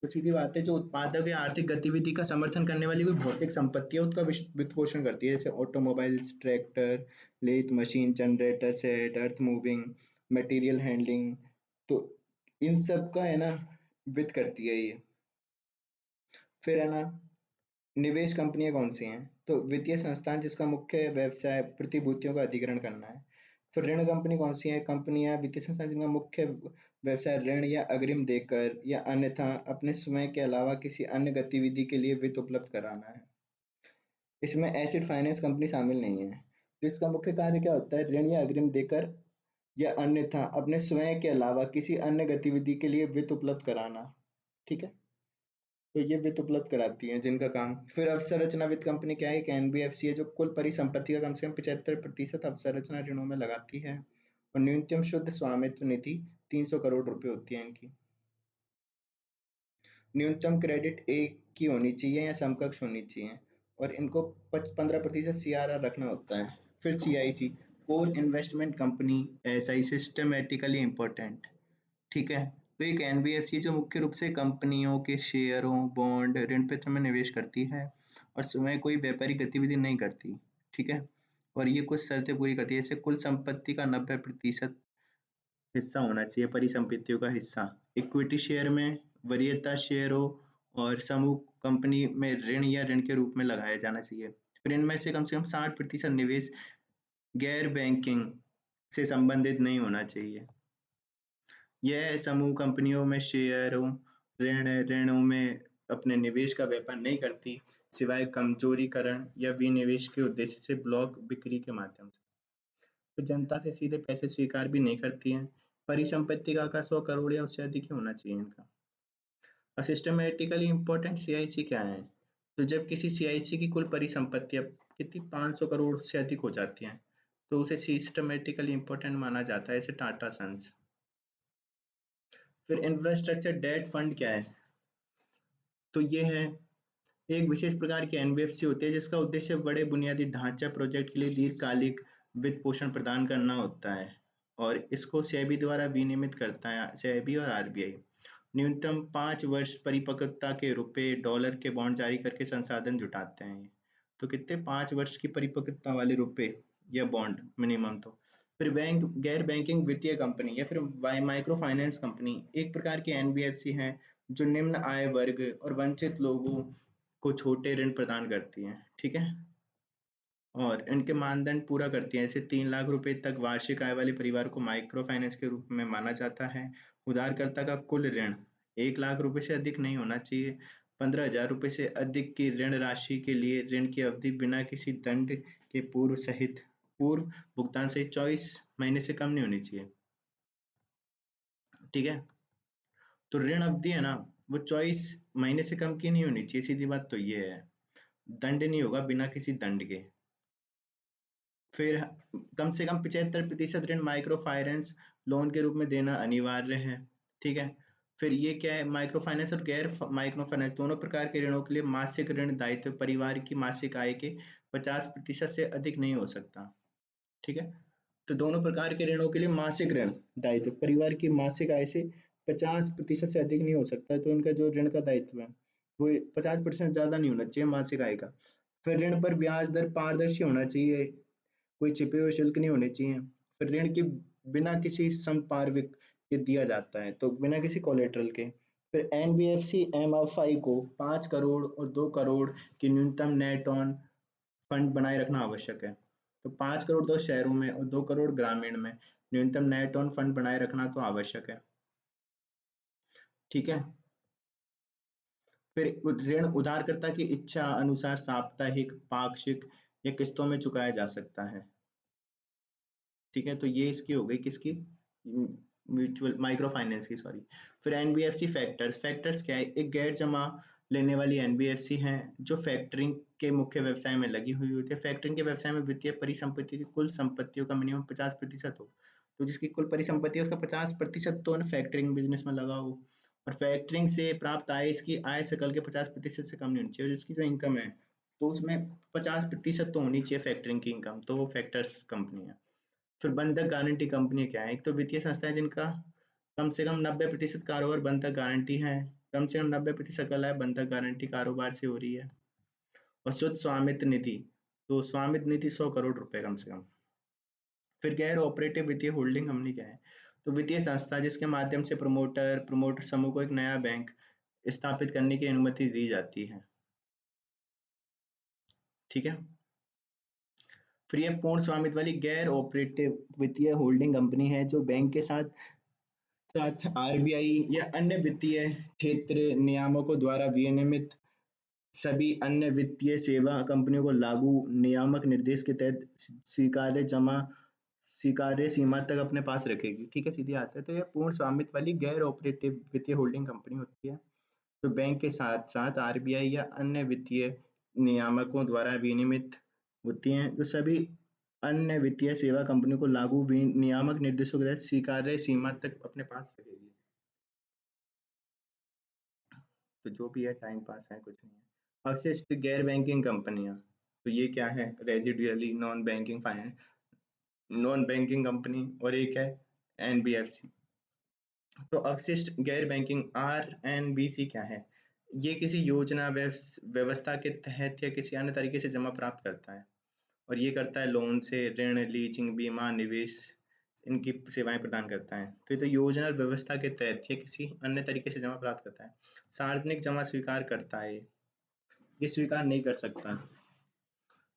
तो सीधी बात है, जो उत्पादक या आर्थिक गतिविधि का समर्थन करने वाली कोई भौतिक संपत्ति है उसका वित्त पोषण करती है, जैसे automobiles, tractor, lathe machine, generator set, earth moving, material handling, तो इन सब का है ना वित्त करती है ये। फिर है ना निवेश कंपनियां कौन सी हैं? तो वित्तीय संस्थान जिसका मुख्य व्यवसाय प्रतिभूतियों का अधिग्रहण करना है। फिर ऋण कंपनी कौन सी है? कंपनियां वित्तीय संस्थान जिनका मुख्य व्यवसाय ऋण या अग्रिम देकर या अन्यथा अपने स्वयं के अलावा किसी अन्य गतिविधि के लिए वित्त उपलब्ध कराना है। इसमें एसिड फाइनेंस कंपनी शामिल नहीं है। तो इसका मुख्य कार्य क्या होता है? ऋण या अग्रिम देकर या अन्यथा अपने स्वयं के अलावा किसी अन्य गतिविधि के लिए वित्त उपलब्ध कराना, ठीक है। तो ये वित्त उपलब्ध कराती हैं जिनका काम। फिर अवसंरचना वित्त कंपनी क्या है? एक एनबीएफसी है जो कुल परिसंपत्ति का कम से कम 75% अवसंरचना ऋणों में लगाती है और न्यूनतम शुद्ध स्वामित्व निधि 300 करोड़ रुपए होती है इनकी। न्यूनतम क्रेडिट ए की होनी चाहिए या समकक्ष होनी चाहिए और इनको 15% सीआरआर रखना होता है। फिर CIC, core investment company, SI, systematically important, ठीक है। तो एक एनबीएफसी जो मुख्य रूप से कंपनियों के शेयरों, बॉन्ड, ऋण पत्र में निवेश करती है और स्वयं कोई व्यापारिक गतिविधि नहीं करती, ठीक है। और ये कुछ शर्तें पूरी करती है, जैसे कुल संपत्ति का 90% हिस्सा होना चाहिए, परिसंपत्तियों का हिस्सा इक्विटी शेयर में, वरीयता शेयरों और समूह कंपनी में ऋण या ऋण के रूप में लगाया जाना चाहिए। फिर इनमें से कम 60% निवेश गैर बैंकिंग से संबंधित नहीं होना चाहिए। यह समूह कंपनियों में शेयरों, ऋणों में अपने निवेश का व्यापार नहीं करती, सिवाय कमजोरीकरण या विनिवेश के उद्देश्य से ब्लॉक बिक्री के माध्यम से। तो जनता से सीधे पैसे स्वीकार भी नहीं करती हैं। परिसंपत्ति का आकार 100 करोड़ या उससे अधिक ही होना चाहिए इनका। और सिस्टमेटिकली इम्पोर्टेंट सीआईसी क्या है? तो जब किसी सीआईसी की कुल परिसंपत्तियां कितनी 500 करोड़ से अधिक हो जाती हैं, तो उसे सिस्टमेटिकली इम्पोर्टेंट माना जाता है, जैसे टाटा सन्स। फिर इंफ्रास्ट्रक्चर डेट फंड क्या है? तो ये है एक विशेष प्रकार की एनबीएफसी होती है जिसका उद्देश्य बड़े बुनियादी ढांचा प्रोजेक्ट के लिए दीर्घकालिक वित्त पोषण प्रदान करना होता है और इसको सेबी द्वारा विनियमित करता है सेबी और आरबीआई। न्यूनतम 5 वर्ष परिपक्वता के रुपए डॉलर के बॉन्ड जारी करके संसाधन जुटाते हैं। तो कितने 5 वर्ष की परिपक्वता वाले रुपए या बॉन्ड मिनिमम। तो फिर बैंक गैर बैंकिंग वित्तीय कंपनी या फिर माइक्रो फाइनेंस कंपनी एक प्रकार की एनबीएफसी है जो निम्न आय वर्ग और वंचित लोगों को छोटे ऋण प्रदान करती हैं। ठीक है, और इनके मानदंड पूरा करती हैं। ऐसे 3 लाख रुपए तक वार्षिक आय वाले परिवार को माइक्रो फाइनेंस के रूप में माना जाता है। उधारकर्ता का कुल ऋण 1 लाख रुपए से अधिक नहीं होना चाहिए। 15,000 रुपए से अधिक की ऋण राशि के लिए ऋण की अवधि बिना किसी दंड के पूर्व भुगतान सहित 24 महीने से कम नहीं होनी चाहिए। ठीक है, तो ऋण अवधि है ना, वो 24 महीने से कम की नहीं होनी चाहिए। सीधी बात तो ये है, दंड नहीं होगा बिना किसी दंड के। फिर कम से कम 75% ऋण माइक्रो फाइनेंस लोन के रूप में देना अनिवार्य है। ठीक है, फिर ये क्या है, माइक्रो फाइनेंस और गैर माइक्रो फाइनेंस दोनों प्रकार के ऋणों के लिए मासिक ऋण दायित्व परिवार की मासिक आय के 50% से अधिक नहीं हो सकता। ठीक है, तो दोनों प्रकार के ऋणों के लिए मासिक ऋण दायित्व परिवार की मासिक आय से 50% से अधिक नहीं हो सकता है। तो इनका जो ऋण का दायित्व है वो 50% ज्यादा नहीं होना चाहिए मासिक आय का। फिर ऋण पर ब्याज दर पारदर्शी होना चाहिए, कोई छिपे हुए शुल्क नहीं होने चाहिए। फिर ऋण की बिना किसी संपार्श्विक के दिया जाता है, तो बिना किसी कोलेटरल के। फिर एनबीएफसी एमएफआई को 5 करोड़ और 2 करोड़ की न्यूनतम नेट ऑन फंड बनाए रखना आवश्यक है। तो 5 करोड़ तो शहरों में और 2 करोड़ ग्रामीण में न्यूनतम नेट ऑन फंड बनाए रखना तो आवश्यक है। ठीक है, फिर ऋण उधारकर्ता की इच्छा अनुसार साप्ताहिक, पाक्षिक या किस्तों में चुकाया जा सकता है। ठीक है, तो ये इसकी हो गई किसकी, म्यूचुअल माइक्रो फाइनेंस की, सॉरी। फिर एनबीएफसी फैक्टर्स क्या है, एक गैर जमा लेने वाली एनबीएफसी है जो फैक्टरिंग के मुख्य व्यवसाय में लगी हुई होती है। फैक्टरिंग के व्यवसाय में वित्तीय परिसंपत्ति की कुल संपत्तियों का मिनिमम 50% हो। तो जिसकी कुल परिसंपत्ति है उसका 50% तो फैक्टरिंग बिजनेस में लगा हो, और फैक्टरिंग से प्राप्त आय इसकी आय सकल के 50% से कम नहीं होनी चाहिए। और जिसकी जो इनकम है तो उसमें 50% तो होनी चाहिए फैक्टरिंग की इनकम, तो वो फैक्टर्स कंपनी है। फिर बंधक गारंटी कंपनी क्या है, एक तो वित्तीय संस्थाएं जिनका कम से कम 90% कारोबार बंधक गारंटी है, कम से कम 90% सकल आय बंधक गारंटी कारोबार से हो रही है। और शुद्ध स्वामित्व निधि, तो स्वामित्व निधि 100 करोड़ रुपए कम से कम। फिर गैर ऑपरेटिव वित्तीय होल्डिंग कंपनी क्या है, तो वित्तीय संस्था जिसके माध्यम से प्रमोटर समूह को एक नया बैंक स्थापित करने की अनुमति दी जाती है। ठीक है, फिर ये पूर्ण स्वामित्व वाली गैर ऑपरेटिव वित्तीय होल्डिंग कंपनी है जो बैंक के साथ साथ आरबीआई या अन्य वित्तीय क्षेत्र नियामकों द्वारा विनियमित सभी अन्य वित्तीय सेवा कंपनियों को लागू नियामक निर्देश के तहत स्वीकार्य सीमा तक अपने पास रखेगी। ठीक है, सीधी आता है। तो यह पूर्ण स्वामित्व वाली गैर ऑपरेटिव वित्तीय होल्डिंग कंपनी होती है तो बैंक के साथ साथ आरबीआई या अन्य वित्तीय नियामकों द्वारा विनियमित होती हैं, जो सभी अन्य वित्तीय सेवा कंपनियों को लागू नियामक निर्देशों के तहत स्वीकार्य सीमा तक अपने पास रखेगी। तो जो भी है टाइम पास है, कुछ नहीं है। अवशिष्ट गैर बैंकिंग कंपनियां, तो ये क्या है, रेजिडुअली नॉन बैंकिंग कंपनी, और एक है एनबीएफसी। तो अवशिष्ट गैर बैंकिंग आरएनबीसी क्या है, ये किसी योजना व्यवस्था के तहत या किसी अन्य तरीके से जमा प्राप्त करता है, और ये करता है लोन से, ऋण, लीजिंग, बीमा, निवेश, इनकी सेवाएं प्रदान करता है। तो ये तो योजना और व्यवस्था के तहत या किसी अन्य तरीके से जमा प्राप्त करता है। सार्वजनिक जमा स्वीकार करता है, ये स्वीकार नहीं कर सकता।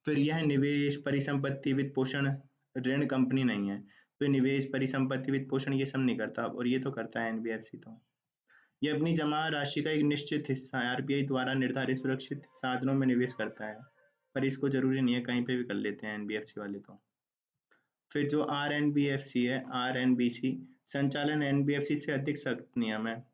फिर यह निवेश, परिसंपत्ति, वित्त पोषण, ऋण कंपनी नहीं है। तो निवेश, परिसंपत्ति, वित्त पोषण ये सब नहीं करता, और ये तो करता है एनबीएफसी। तो ये अपनी जमा राशि का एक निश्चित हिस्सा आरबीआई द्वारा निर्धारित सुरक्षित साधनों में निवेश करता है, पर इसको जरूरी नहीं है, कहीं पे भी कर लेते हैं एनबीएफसी वाले। तो फिर जो आरएनबीएफसी है, आरएनबीसी संचालन एनबीएफसी से अधिक सख्त नियम है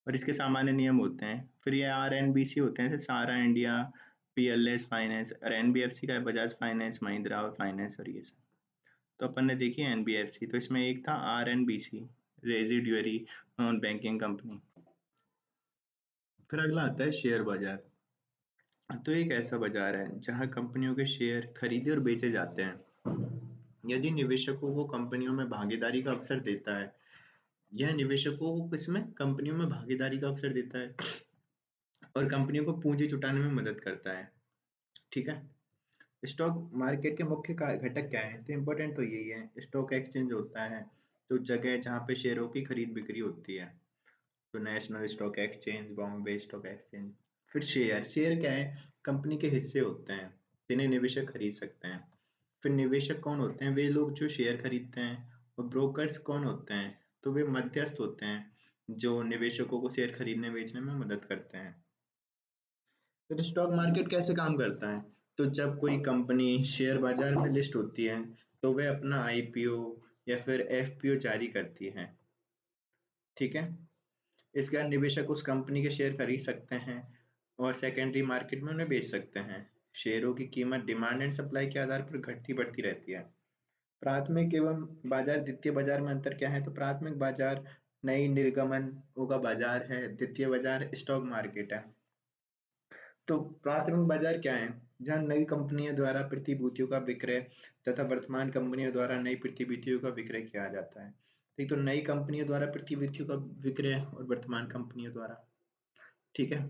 और इसके सामान्य नियम होते हैं। फिर ये आरएनबीसी होते हैं जैसे सारा इंडिया, पीएलएस फाइनेंस, और एनबीएफसी का है बजाज फाइनेंस, महिंद्रा और फाइनेंस, और ये सब। तो अपन ने देखी एनबीएफसी, तो इसमें एक था आरएनबीसी, रेजिडुअरी नॉन बैंकिंग कंपनी। फिर अगला आता है शेयर बाजार। तो एक ऐसा बाजार है जहां कंपनियों के शेयर खरीदे और बेचे जाते हैं। यदि निवेशकों को कंपनियों में भागीदारी का अवसर देता है, यह निवेशकों को किसमें कंपनियों में भागीदारी का अवसर देता है और कंपनियों को पूंजी जुटाने में मदद करता है। ठीक है। स्टॉक मार्केट के मुख्य घटक क्या है? तो इम्पोर्टेंट तो यही है, स्टॉक एक्सचेंज होता है, तो जगह है जहाँ पे शेयरों की खरीद बिक्री होती है, तो national stock exchange, Bombay stock exchange. फिर शेयर, शेयर क्या है? कंपनी के हिस्से होते हैं जिन्हें निवेशक खरीद सकते हैं। फिर निवेशक कौन होते हैं? वे लोग जो शेयर खरीदते हैं। और ब्रोकर्स कौन होते हैं? तो वे मध्यस्थ होते हैं जो निवेशकों को शेयर खरीदने बेचने में मदद करते हैं। फिर स्टॉक मार्केट कैसे काम करता है? तो जब कोई कंपनी शेयर बाजार में लिस्ट होती है, तो वह अपना आईपीओ या फिर एफपीओ जारी करती है। ठीक है। इसके बाद निवेशक उस कंपनी के शेयर खरीद सकते हैं और सेकेंडरी मार्केट में उन्हें बेच सकते हैं। शेयरों की कीमत डिमांड एंड सप्लाई के आधार पर घटती बढ़ती रहती है। प्राथमिक एवं बाजार द्वितीय बाजार में अंतर क्या है? तो प्राथमिक बाजार नई निर्गमनों का बाजार है, द्वितीय बाजार स्टॉक मार्केट है। तो प्राथमिक बाजार क्या है? जहाँ नई कंपनियों द्वारा प्रतिभूतियों का विक्रय तथा वर्तमान कंपनियों द्वारा नई प्रतिभूतियों का विक्रय किया जाता है। एक तो नई कंपनियों द्वारा प्रतिभूतियों का विक्रय और वर्तमान कंपनियों द्वारा। ठीक है।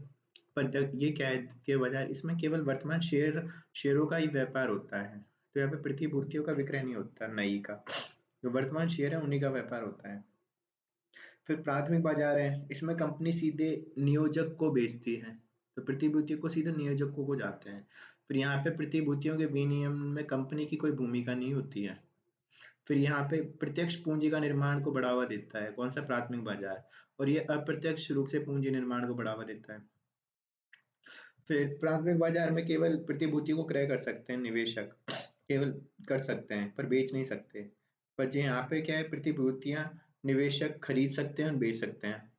पर ये क्या है द्वितीय बाजार? इसमें केवल वर्तमान शेयरों का ही व्यापार होता है। तो यहाँ पे प्रतिभूतियों का विक्रय नहीं होता नई का, जो वर्तमान शेयर है उन्हीं का व्यापार होता है। फिर प्राथमिक बाजार है, इसमें कंपनी सीधे नियोजक को बेचती है, तो प्रतिभूतियों को सीधे नियोजकों को जाते हैं। फिर यहाँ पे प्रतिभूतियों के विनियमन में कंपनी की कोई भूमिका नहीं होती है। फिर यहाँ पे प्रत्यक्ष पूंजी का निर्माण को बढ़ावा देता है कौन सा? प्राथमिक बाजार। और ये अप्रत्यक्ष रूप से पूंजी निर्माण को बढ़ावा देता है। फिर प्राथमिक बाजार में केवल प्रतिभूति को क्रय कर सकते हैं निवेशक, केवल कर सकते हैं पर बेच नहीं सकते। पर जो यहाँ पे क्या है, प्रतिभूतियां निवेशक खरीद सकते हैं और बेच सकते हैं।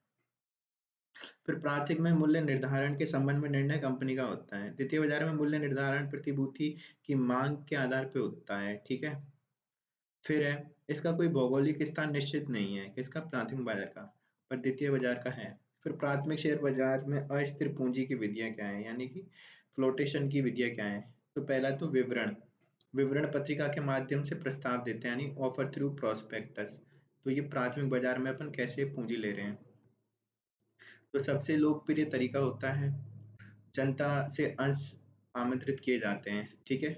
फिर प्राथमिक में मूल्य निर्धारण के संबंध में निर्णय कंपनी का होता है। द्वितीय बाजार में मूल्य निर्धारण प्रतिभूति की मांग के आधार पर होता है। ठीक है। फिर है, इसका कोई भौगोलिक स्थान निश्चित नहीं है, किसका? प्राथमिक बाजार का, पर द्वितीय बाजार का है। फिर प्राथमिक शेयर बाजार में अस्थिर पूंजी की विधियां क्या है, यानी कि फ्लोटेशन की विधियां क्या है? तो पहला तो विवरण, विवरण पत्रिका के माध्यम से प्रस्ताव देते हैं, यानी ऑफर थ्रू प्रोस्पेक्टस। तो ये प्राथमिक बाजार में अपन कैसे पूंजी ले रहे हैं। तो सबसे लोकप्रिय तरीका होता है, जनता से अंश आमंत्रित किए जाते हैं। ठीक है,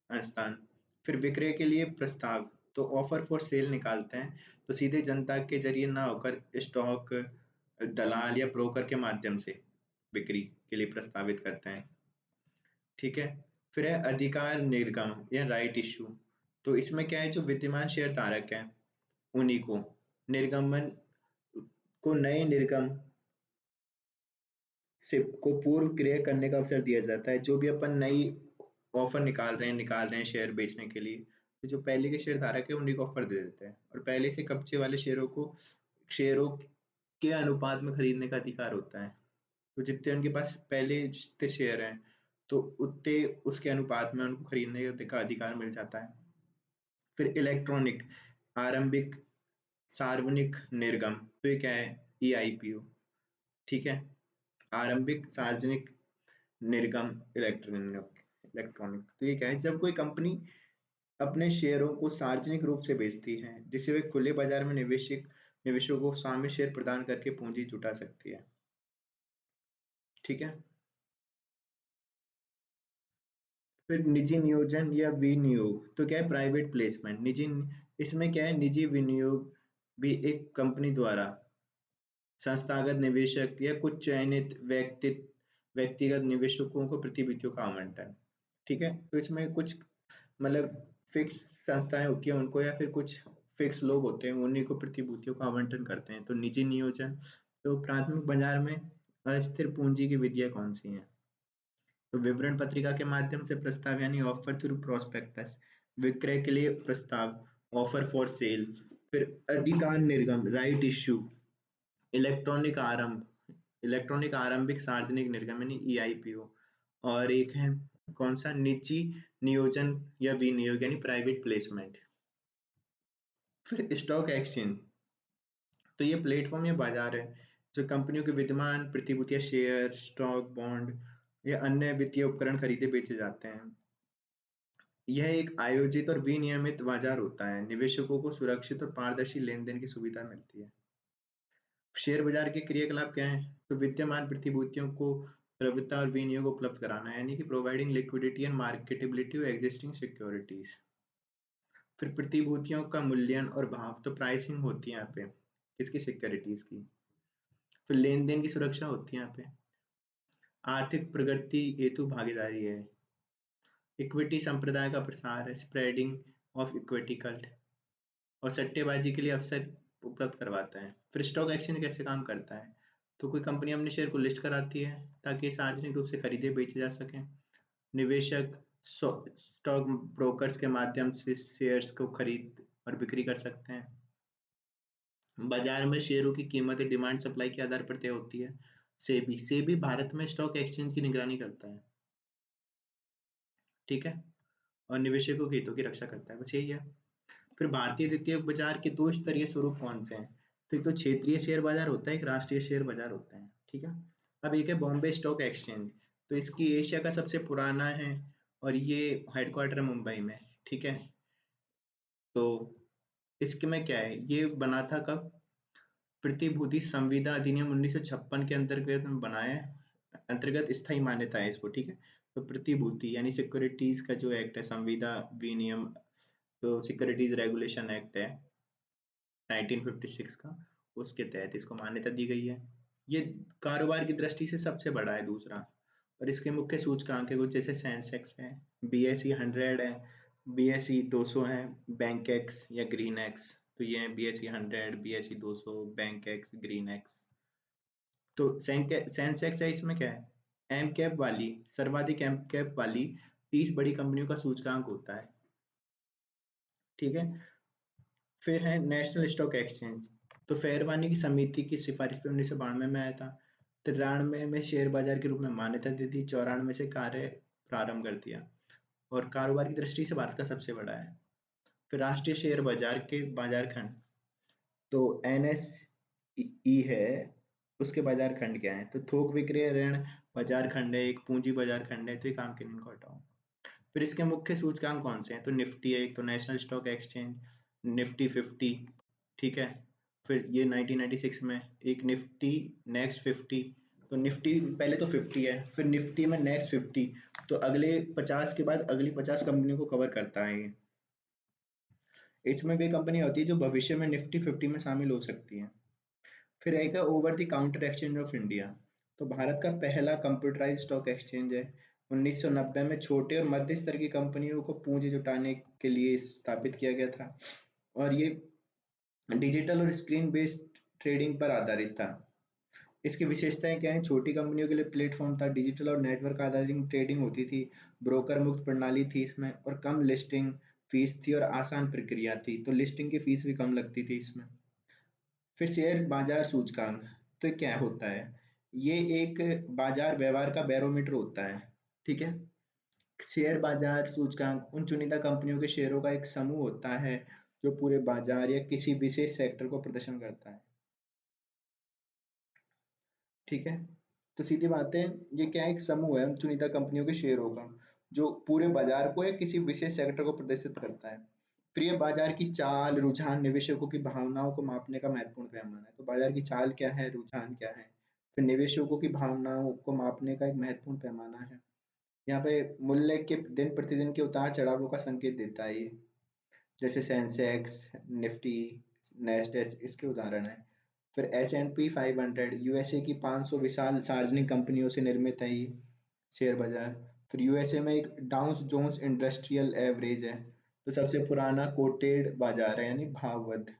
स्थान। फिर विक्रय के लिए प्रस्ताव, तो ऑफर फॉर सेल निकालते हैं, तो सीधे जनता के जरिए ना होकर स्टॉक दलाल या ब्रोकर के माध्यम से बिक्री के लिए प्रस्तावित करते हैं। ठीक है। फिर है अधिकार निर्गम या राइट इश्यू, तो इसमें क्या है, जो विद्यमान शेयर धारक है उन्हीं को निर्गमन को नए निर्गम से को पूर्व क्रय करने का अवसर दिया जाता है। जो भी अपन नई ऑफर निकाल रहे हैं शेयर बेचने के लिए, तो जो पहले के शेयर धारक है उन्हीं को ऑफर दे देते हैं और पहले से कब्जे वाले शेयरों को शेयरों के अनुपात में खरीदने का अधिकार होता है। तो जितने उनके पास पहले जितने शेयर हैं, तो उतने उसके अनुपात में उनको खरीदने का अधिकार मिल जाता है। फिर इलेक्ट्रॉनिक आरंभिक सार्वजनिक निर्गम, तो ये क्या है? ईआईपीओ। ठीक है। आरंभिक सार्वजनिक निर्गम इलेक्ट्रॉनिक, तो ये क्या है, जब कोई कंपनी अपने शेयरों को सार्वजनिक रूप से बेचती है, जिसे वे खुले बाजार में निवेशकों को शामिल शेयर प्रदान करके पूंजी जुटा सकती है। ठीक है। फिर निजी नियोजन या विनियोग, तो क्या है? Private placement. इसमें क्या है, निजी विनियोग भी एक कंपनी द्वारा संस्थागत निवेशक या कुछ चयनित व्यक्तिगत निवेशकों को प्रतिभूतियों का आवंटन। ठीक है। तो इसमें कुछ मतलब फिक्स संस्थाएं होती हैं उनको, या फिर कुछ फिक्स लोग होते हैं उन्हीं को प्रतिभूतियों का आवंटन करते हैं। तो निजी नियोजन। तो प्राथमिक बाजार में अस्थिर पूंजी की विधियां कौन सी हैं? तो विवरण पत्रिका के माध्यम से प्रस्ताव, यानी ऑफर थ्रू प्रोस्पेक्टस। विक्रय के लिए प्रस्ताव, ऑफर फॉर सेल। फिर अधिकार निर्गम, राइट इश्यू। इलेक्ट्रॉनिक आरंभिक सार्वजनिक निर्गम यानी ईआईपीओ। और एक है कौन सा? निजी नियोजन या विनियोग यानी प्राइवेट प्लेसमेंट। फिर स्टॉक एक्सचेंज, तो ये प्लेटफॉर्म या बाजार है जो कंपनियों के विद्यमान प्रतिभूतियां, शेयर, स्टॉक, बॉन्ड या अन्य वित्तीय उपकरण खरीदे बेचे जाते हैं। यह एक आयोजित और विनियमित बाजार होता है। निवेशकों को सुरक्षित और पारदर्शी लेन-देन की सुविधा मिलती है। शेयर बाजार के क्रियाकलाप क्या हैं? तो विद्यमान प्रतिभूतियों को द्रव्यता और विनियोग उपलब्ध कराना, यानी कि providing liquidity and marketability of existing securities. फिर प्रतिभूतियों का मूल्यन और भाव, तो प्राइसिंग होती है यहाँ पे किसकी, सिक्योरिटीज की। फिर लेन देन की सुरक्षा होती है यहाँ पे। आर्थिक प्रगति हेतु भागीदारी है। इक्विटी संप्रदाय का प्रसार है, स्प्रेडिंग ऑफ इक्विटी कल्ट। और सट्टेबाजी के लिए अवसर उपलब्ध करवाता है। फिर स्टॉक एक्सचेंज कैसे काम करता है? तो कोई कंपनी अपने शेयर को लिस्ट कराती है ताकि सार्वजनिक रूप से खरीदे बेचे जा सकें। निवेशक स्टॉक ब्रोकर्स के माध्यम से शेयर्स को खरीद और बिक्री कर सकते हैं। बाजार में शेयरों की कीमतें डिमांड सप्लाई के आधार पर तय होती है। सेबी सेबी भारत में स्टॉक एक्सचेंज की निगरानी करता है, ठीक है, और निवेशकों के हितों की रक्षा करता है, बस यही है। फिर भारतीय द्वितीयक बाजार के दो स्तरीय स्वरूप कौन से हैं? तो एक तो क्षेत्रीय शेयर बाजार होता है, एक राष्ट्रीय शेयर बाजार होता है, ठीक है। अब एक है बॉम्बे स्टॉक एक्सचेंज, तो इसकी एशिया का सबसे पुराना है और ये हेडक्वार्टर है मुंबई में, ठीक है। तो इसके में क्या है, ये बना था कब? प्रतिभूति संविदा अधिनियम 1956 के अंतर्गत में बनाया है, अंतर्गत स्थायी मान्यता है इसको, ठीक है। तो प्रतिभूति यानी सिक्योरिटीज का जो एक्ट है, संविदा विनियम, तो सिक्योरिटीज रेगुलेशन एक्ट है 1956 का, उसके तहत इसको मान्यता दी गई है। ये कारोबार की दृष्टि से सबसे बड़ा है, दूसरा। और इसके मुख्य सूचकांक है कुछ जैसे सेंसेक्स है, बीएसई 100 है, बीएसई 200 है, बैंक एक्स या ग्रीन एक्स। तो ये है BSE 100, BSE 200, bank x, green x. तो सेंसेक्स है, इसमें क्या है, एम कैप वाली, सर्वाधिक एम कैप वाली 30 बड़ी कंपनियों का सूचकांक होता है, ठीक है। फिर है नेशनल स्टॉक एक्सचेंज, तो फेयरवानी की समिति की सिफारिश पे 1992 में आया था। 93 में शेयर बाजार के रूप में मान्यता दी थी, 94 से कार्य प्रारंभ कर दिया और कारोबार की दृष्टि से भारत का सबसे बड़ा है। फिर राष्ट्रीय शेयर बाजार के बाजार खंड, तो एनएसई है, उसके बाजार खंड क्या है? तो थोक विक्रय ऋण बाजार खंड है, एक पूंजी बाजार खंड है, तो ये काम के नहीं हटाओ। फिर इसके मुख्य सूचकांक कौन से हैं? तो निफ्टी है एक, तो नेशनल स्टॉक एक्सचेंज, निफ्टी 50, ठीक है। फिर ये 1996 में एक निफ्टी नेक्स्ट 50, तो निफ्टी पहले तो 50 है, फिर निफ्टी में नेक्स्ट 50, तो अगले 50 के बाद अगली 50 कंपनियों को कवर करता है ये। इसमें वे कंपनियां होती है जो भविष्य में निफ्टी 50 में शामिल हो सकती हैं। फिर एक है over the counter exchange of India, तो भारत का पहला कंप्यूटराइज स्टॉक एक्सचेंज है। 1990 में छोटे और मध्य स्तर की कंपनियों को पूंजी जुटाने के लिए स्थापित किया गया था और ये डिजिटल और स्क्रीन बेस्ड ट्रेडिंग पर आधारित था। इसकी विशेषताएं क्या हैं? छोटी कंपनियों के लिए प्लेटफॉर्म था, डिजिटल और नेटवर्क आधारित ट्रेडिंग होती थी, ब्रोकर मुक्त प्रणाली थी इसमें, और कम लिस्टिंग फीस थी और आसान प्रक्रिया थी, तो लिस्टिंग की फीस भी कम लगती थी इसमें। फिर शेयर बाजार सूचकांक, तो ये क्या होता है? ये एक बाजार व्यवहार का बैरोमीटर होता है, ठीक है। शेयर बाजार सूचकांक उन चुनिंदा कंपनियों के शेयरों का एक समूह होता है जो पूरे बाजार या किसी विशेष सेक्टर को प्रदर्शन करता है, ठीक है। तो सीधी बात है, ये क्या है, एक समूह है उन चुनिंदा कंपनियों के शेयरों का जो पूरे बाजार को या किसी विशेष सेक्टर को प्रदर्शित करता है। फिर ये बाजार की चाल, रुझान, निवेशकों की भावनाओं को मापने का महत्वपूर्ण पैमाना है। तो बाजार की चाल क्या है, रुझान क्या है, फिर निवेशकों की भावनाओं को मापने का एक महत्वपूर्ण पैमाना है। यहाँ पे मूल्य के दिन प्रतिदिन के उतार चढ़ावों का संकेत देता है ये, जैसे सेंसेक्स, निफ्टी, नेस्डेक इसके उदाहरण है। फिर S&P 500 यूएसए की 500 विशाल सार्वजनिक कंपनियों से निर्मित है ये शेयर बाजार। फिर यूएसए में एक डाउस जोन्स इंडस्ट्रियल एवरेज है, तो सबसे पुराना कोटेड बाजार है यानी भाववध।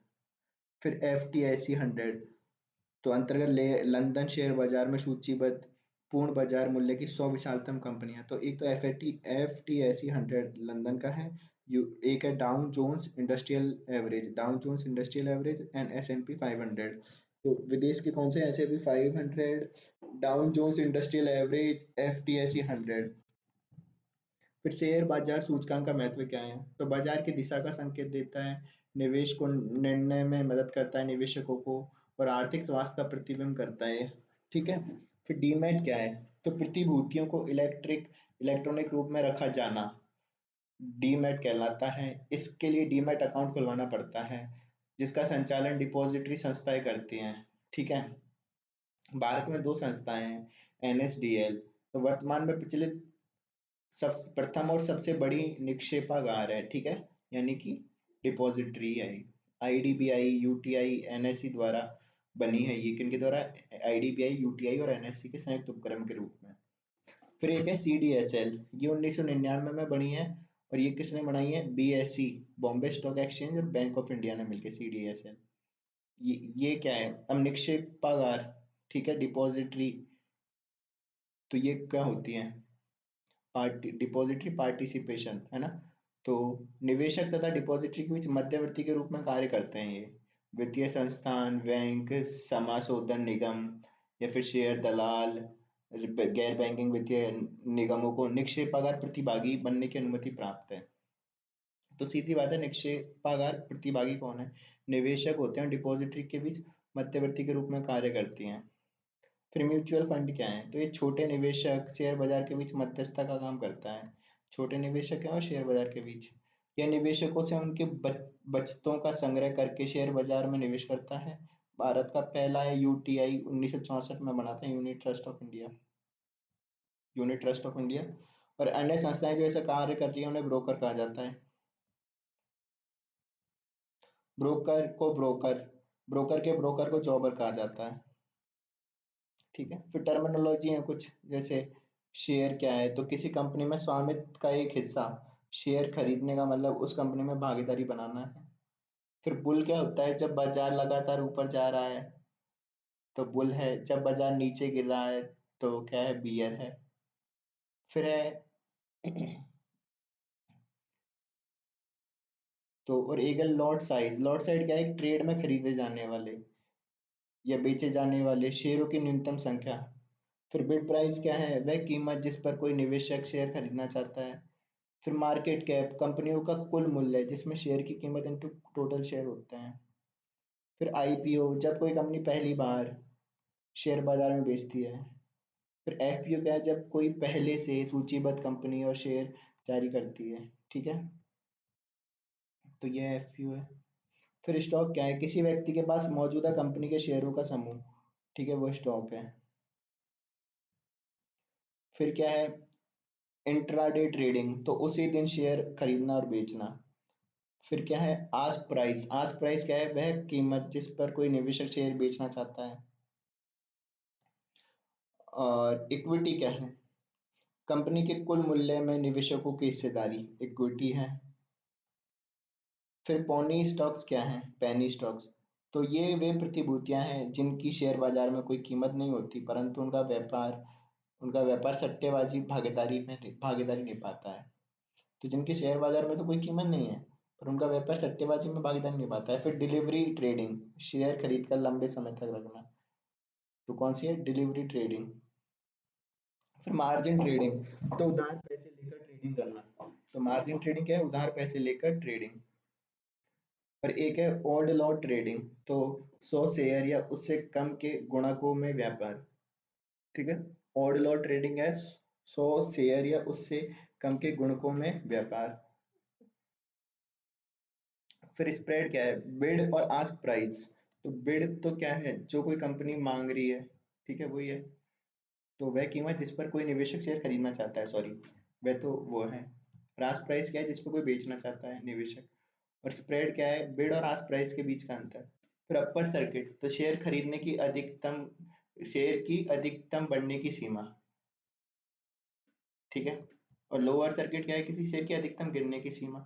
फिर FTSE 100, तो अंतर्गत लंदन शेयर बाजार में सूचीबद्ध पूर्ण बाजार मूल्य की 100 विशालतम कंपनियां। तो एक तो FTSE 100 लंदन का है, एक है Dow Jones industrial average, Dow Jones industrial average and S&P 500। तो विदेश के कौन से? S&P 500, डाउ जोन्स इंडस्ट्रियल एवरेज, FTSE 100। फिर शेयर बाजार सूचकांक का महत्व क्या है? तो बाजार की दिशा का संकेत देता है, निवेश को निर्णय में मदद करता है निवेशकों को, और आर्थिक स्वास्थ्य का प्रतिबिंब करता है, ठीक है। फिर डीमैट क्या है? तो प्रतिभूतियों को इलेक्ट्रॉनिक रूप में रखा जाना, डीमैट कहलाता है। इसके लिए डीमैट अकाउंट खुलवाना पड़ता है, जिसका संचालन डिपॉजिटरी संस्थाएं करती हैं। ठीक है। भारत में दो संस्थाएं हैं, एनएसडीएल, तो वर्तमान में प्रचलित सब प्रथम और सबसे बड़ी निक्षेपागार है। ठीक है, यानी कि डिपॉजिटरी है। आईडीबीआई, यूटीआई, एनएससी द्वारा बनी है। ये किनके द्वारा? आईडीबीआई, यूटीआई और एनएससी के संयुक्त उपक्रम के रूप में। फिर एक है सीडीएसएल, ये 1999 में बनी है। और ये किसने बनाई है? बीएसई, बॉम्बे स्टॉक एक्सचेंज और बैंक ऑफ इंडिया ने मिलकर सीडीएसएल। ये क्या है? अब निक्षेपागार, ठीक है, डिपॉजिटरी, तो ये क्या होती है? पार्टी डिपॉजिटरी पार्टिसिपेशन, है ना। तो निवेशक तथा डिपॉजिटरी के बीच मध्यवर्ती के रूप में कार्य करते हैं ये। वित्तीय संस्थान, बैंक, समाशोधन निगम या फिर शेयर दलाल, गैर बैंकिंग वित्तीय निगमों को निक्षेपागार प्रतिभागी बनने की अनुमति प्राप्त है। तो सीधी बात है, निक्षेपागार प्रतिभागी कौन है? निवेशक होते हैं, डिपॉजिटरी के बीच मध्यवर्ती के रूप में कार्य करती हैं। फिर म्यूचुअल फंड क्या है? तो ये छोटे निवेशक शेयर बाजार के बीच मध्यस्थता का काम करता है। छोटे निवेशक है और शेयर बाजार के बीच। यह निवेशकों से उनके बचतों का संग्रह करके शेयर बाजार में निवेश करता है। भारत का पहला है यूटीआई, 1964 में बना था, unit trust of India, unit trust of India. और अन्य संस्थाएं जो ऐसा कार्य कर रही है उन्हें ब्रोकर कहा जाता है। ब्रोकर के ब्रोकर को जॉबर कहा जाता है। ठीक है। फिर टर्मिनोलॉजी है कुछ, जैसे शेयर क्या है? तो किसी कंपनी में स्वामित्व का एक हिस्सा, शेयर खरीदने का मतलब उस कंपनी में भागीदारी बनाना है। फिर बुल क्या होता है? जब बाजार लगातार ऊपर जा रहा है तो बुल है, जब बाजार नीचे गिर रहा है तो क्या है? बियर है। फिर है तो और एगल लॉट साइज क्या है? एक ट्रेड में खरीदे जाने वाले या बेचे जाने वाले शेयरों की न्यूनतम संख्या। फिर बिड प्राइस क्या है? वह कीमत जिस पर कोई निवेशक शेयर खरीदना चाहता है। फिर मार्केट कैप, कंपनियों का कुल मूल्य जिसमें शेयर की कीमत इंटू टोटल शेयर होते हैं। फिर आईपीओ, जब कोई कंपनी पहली बार शेयर बाजार में बेचती है। फिर एफपीओ क्या है? जब कोई पहले से सूचीबद्ध कंपनी और शेयर जारी करती है। ठीक है, तो ये एफपीओ है। फिर स्टॉक क्या है? किसी व्यक्ति के पास मौजूदा कंपनी के शेयरों का समूह। ठीक है, वो स्टॉक है। फिर क्या है? इंट्राडे ट्रेडिंग, तो उसी दिन शेयर खरीदना और बेचना। फिर क्या है? आस्क प्राइस क्या है? वह कीमत जिस पर कोई निवेशक शेयर बेचना चाहता है। और इक्विटी क्या है? कंपनी के कुल मूल्य में निवेशकों की हिस्सेदारी, इक्विटी है। फिर पॉनी स्टॉक्स क्या है? पेनी स्टॉक्स, तो ये वे प्रतिभूतियां हैं जिनकी शेयर बाजार में कोई कीमत नहीं होती, परंतु उनका व्यापार सट्टेबाजी भागीदारी निभाता है। तो जिनके शेयर बाजार में तो कोई कीमत नहीं है, पर उनका व्यापार सट्टेबाजी में भागीदारी निभाता है। फिर डिलीवरी ट्रेडिंग, शेयर खरीद कर लंबे समय तक रखना, तो कौन सी है? Delivery trading. फिर मार्जिन ट्रेडिंग, तो उधार पैसे लेकर ट्रेडिंग करना। तो मार्जिन ट्रेडिंग क्या है? उधार पैसे लेकर ट्रेडिंग। और एक है ओल्ड लॉट ट्रेडिंग, तो 100 शेयर या उससे कम के गुणकों में व्यापार। ठीक है, ओल्ड लॉट ट्रेडिंग है 100 शेयर या उससे कम के गुणकों में व्यापार। फिर स्प्रेड क्या है? बिड और आस्क प्राइस। तो बिड तो क्या है? जो कोई कंपनी मांग रही है, ठीक है, वही है। तो वह कीमत जिस पर कोई निवेशक शेयर खरीदना चाहता है, सॉरी, वह तो वो है। और आस्क प्राइस क्या है? जिस पर कोई बेचना चाहता है निवेशक। और स्प्रेड क्या है? बिड और आस्क प्राइस के बीच का अंतर। फिर अपर सर्किट, तो शेयर की अधिकतम बढ़ने की सीमा। ठीक है। और लोअर सर्किट क्या है? किसी शेयर की अधिकतम गिरने की सीमा।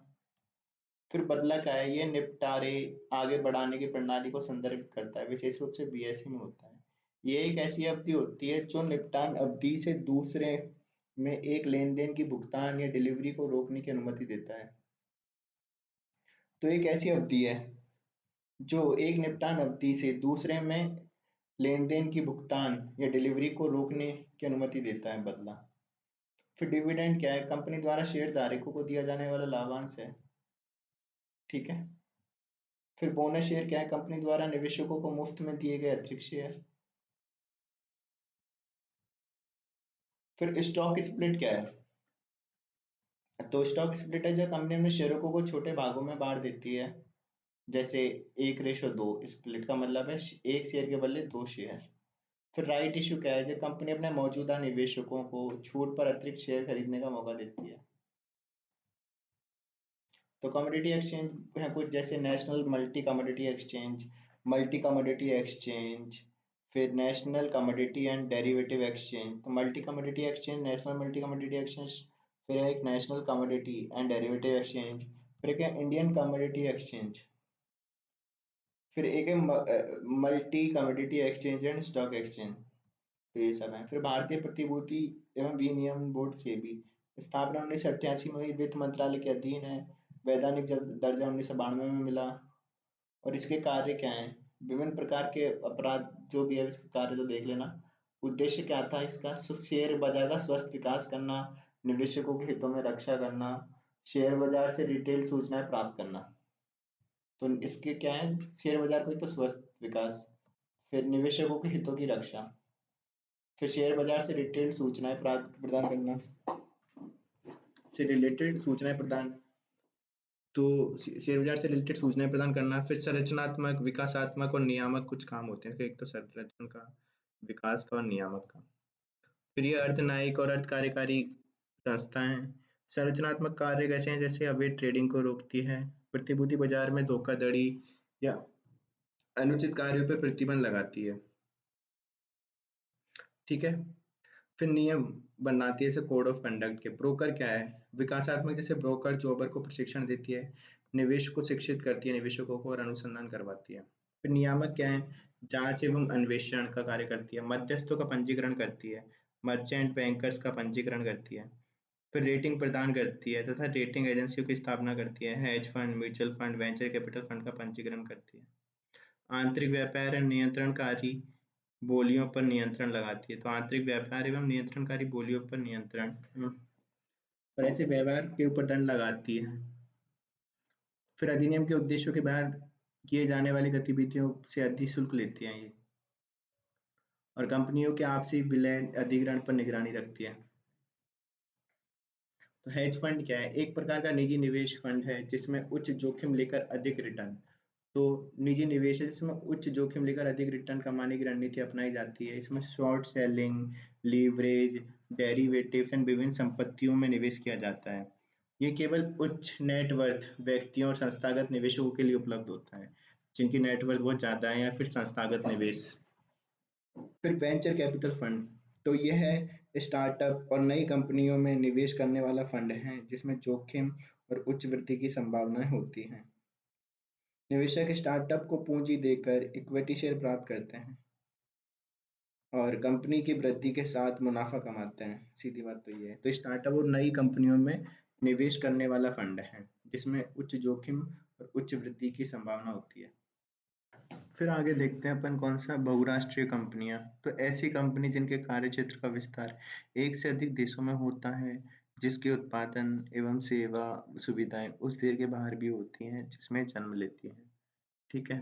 फिर बदला क्या है? ये निपटारे आगे बढ़ाने की प्रणाली को संदर्भित करता है, विशेष रूप से बीएसई में होता है। ये एक ऐसी अवधि होती है जो निपटान अवधि से दूसरे में एक लेन देन की भुगतान या डिलीवरी को रोकने की अनुमति देता है। तो एक ऐसी अवधि है जो एक निपटान अवधि से दूसरे में लेन देन की भुगतान या डिलीवरी को रोकने की अनुमति देता है, बदला। फिर डिविडेंड क्या है? कंपनी द्वारा शेयर धारकों को दिया जाने वाला लाभांश है। ठीक है। फिर बोनस शेयर क्या है? कंपनी द्वारा निवेशकों को मुफ्त में दिए गए अतिरिक्त शेयर। फिर स्टॉक स्प्लिट क्या है? तो स्टॉक स्प्लिट है जब कंपनी अपने शेयरों को छोटे भागों में बांट देती है, जैसे 1:2। स्प्लिट का मतलब है एक शेयर के बदले दो शेयर। फिर राइट इशू क्या है, जब कंपनी अपने मौजूदा निवेशकों को छूट पर अतिरिक्त शेयर खरीदने का मौका देती है। तो कमोडिटी एक्सचेंज है कुछ, जैसे national multi commodity exchange, multi commodity exchange, फिर national commodity and derivative exchange. तो multi commodity exchange, national multi commodity exchange, फिर है एक national commodity and derivative exchange, फिर एक है इंडियन कमोडिटी एक्सचेंज, फिर एक है multi commodity exchange and stock exchange. तो ये सब है। फिर भारतीय प्रतिभूति एवं विनियमन बोर्ड सेबी, स्थापना 1988 में हुई, वित्त मंत्रालय के अधीन है, वैधानिक दर्जा 1992 में मिला। और इसके कार्य क्या हैं? विभिन्न प्रकार के अपराध जो भी है इसका कार्य तो देख लेना। उद्देश्य क्या था इसका? शेयर बाजार का स्वस्थ विकास करना, निवेशकों के हितों में रक्षा करना, शेयर बाजार से रिटेल सूचनाएं प्राप्त करना। तो इसके क्या है? शेयर बाजार को तो स्वस्थ विकास, फिर निवेशकों के हितों की रक्षा, फिर शेयर बाजार से रिटेल सूचनाएं प्राप्त प्रदान करना, से रिलेटेड सूचनाएं प्रदान, तो शेयर बाजार से रिलेटेड सूचनाएं प्रदान करना। फिर संरचनात्मक, विकासात्मक और नियामक कुछ काम होते हैं। एक तो संरचना का, विकास का और नियामक का। फिर ये अर्ध न्यायिक और अर्ध कार्यकारी संस्थाएं। संरचनात्मक कार्य कैसे हैं? जैसे अवैध ट्रेडिंग को रोकती है, प्रतिभूति बाजार में धोखाधड़ी या अनुचित कार्यों पर प्रतिबंध लगाती है। ठीक है। फिर नियम बनाती है, जैसे कोड ऑफ कंडक्ट के। ब्रोकर क्या है? विकासात्मक, जैसे ब्रोकर जॉबर को प्रशिक्षण देती है, निवेश को शिक्षित करती है निवेशकों को और अनुसंधान करवाती है। फिर नियामक क्या है? जांच एवं अन्वेषण का कार्य करती है, मध्यस्थों का पंजीकरण करती है, मर्चेंट बैंकर्स का पंजीकरण करती है। फिर रेटिंग प्रदान करती है तथा रेटिंग एजेंसियों की स्थापना करती है, hedge fund, mutual fund, venture capital fund का पंजीकरण करती है। आंतरिक व्यापार एवं नियंत्रणकारी बोलियों पर नियंत्रण लगाती है। तो आंतरिक व्यापार एवं नियंत्रणकारी बोलियों पर नियंत्रण और ऐसे व्यवहार के ऊपर दंड लगाती है। फिर अधिनियम के उद्देश्यों के बाहर किए जाने वाली गतिविधियों से अधिशुल्क लेती है ये, और कंपनियों के आपसी विलय अधिग्रहण पर निगरानी रखती है। तो हेज फंड क्या है? एक प्रकार का निजी निवेश फंड है जिसमें उच्च जोखिम लेकर अधिक रिटर्न, तो निजी निवेश है जिसमें उच्च जोखिम लेकर अधिक रिटर्न कमाने की रणनीति अपनाई जाती है। इसमें short selling, leverage, derivatives and विभिन्न संपत्तियों में निवेश किया जाता है। ये केवल उच्च नेटवर्थ व्यक्तियों और संस्थागत निवेशकों के लिए उपलब्ध होता है, जिनकी नेटवर्थ बहुत ज्यादा है, या फिर संस्थागत निवेश। फिर वेंचर कैपिटल फंड, तो यह है स्टार्टअप और नई कंपनियों में निवेश करने वाला फंड है जिसमें जोखिम और उच्च वृद्धि की संभावनाएं होती हैं। निवेशक स्टार्टअप को पूंजी देकर इक्विटी शेयर प्राप्त करते हैं और कंपनी की वृद्धि के साथ मुनाफा कमाते हैं। सीधी बात तो ये है। तो स्टार्टअप और नई कंपनियों में निवेश करने वाला फंड है जिसमें उच्च जोखिम और उच्च वृद्धि की संभावना होती है। फिर आगे देखते हैं अपन कौन सा, बहुराष्ट्रीय कंपनियां। तो ऐसी कंपनी जिनके कार्य क्षेत्र का विस्तार एक से अधिक देशों में होता है, जिसके उत्पादन एवं सेवा सुविधाएं उस देश के बाहर भी होती हैं जिसमें जन्म लेती हैं। ठीक है।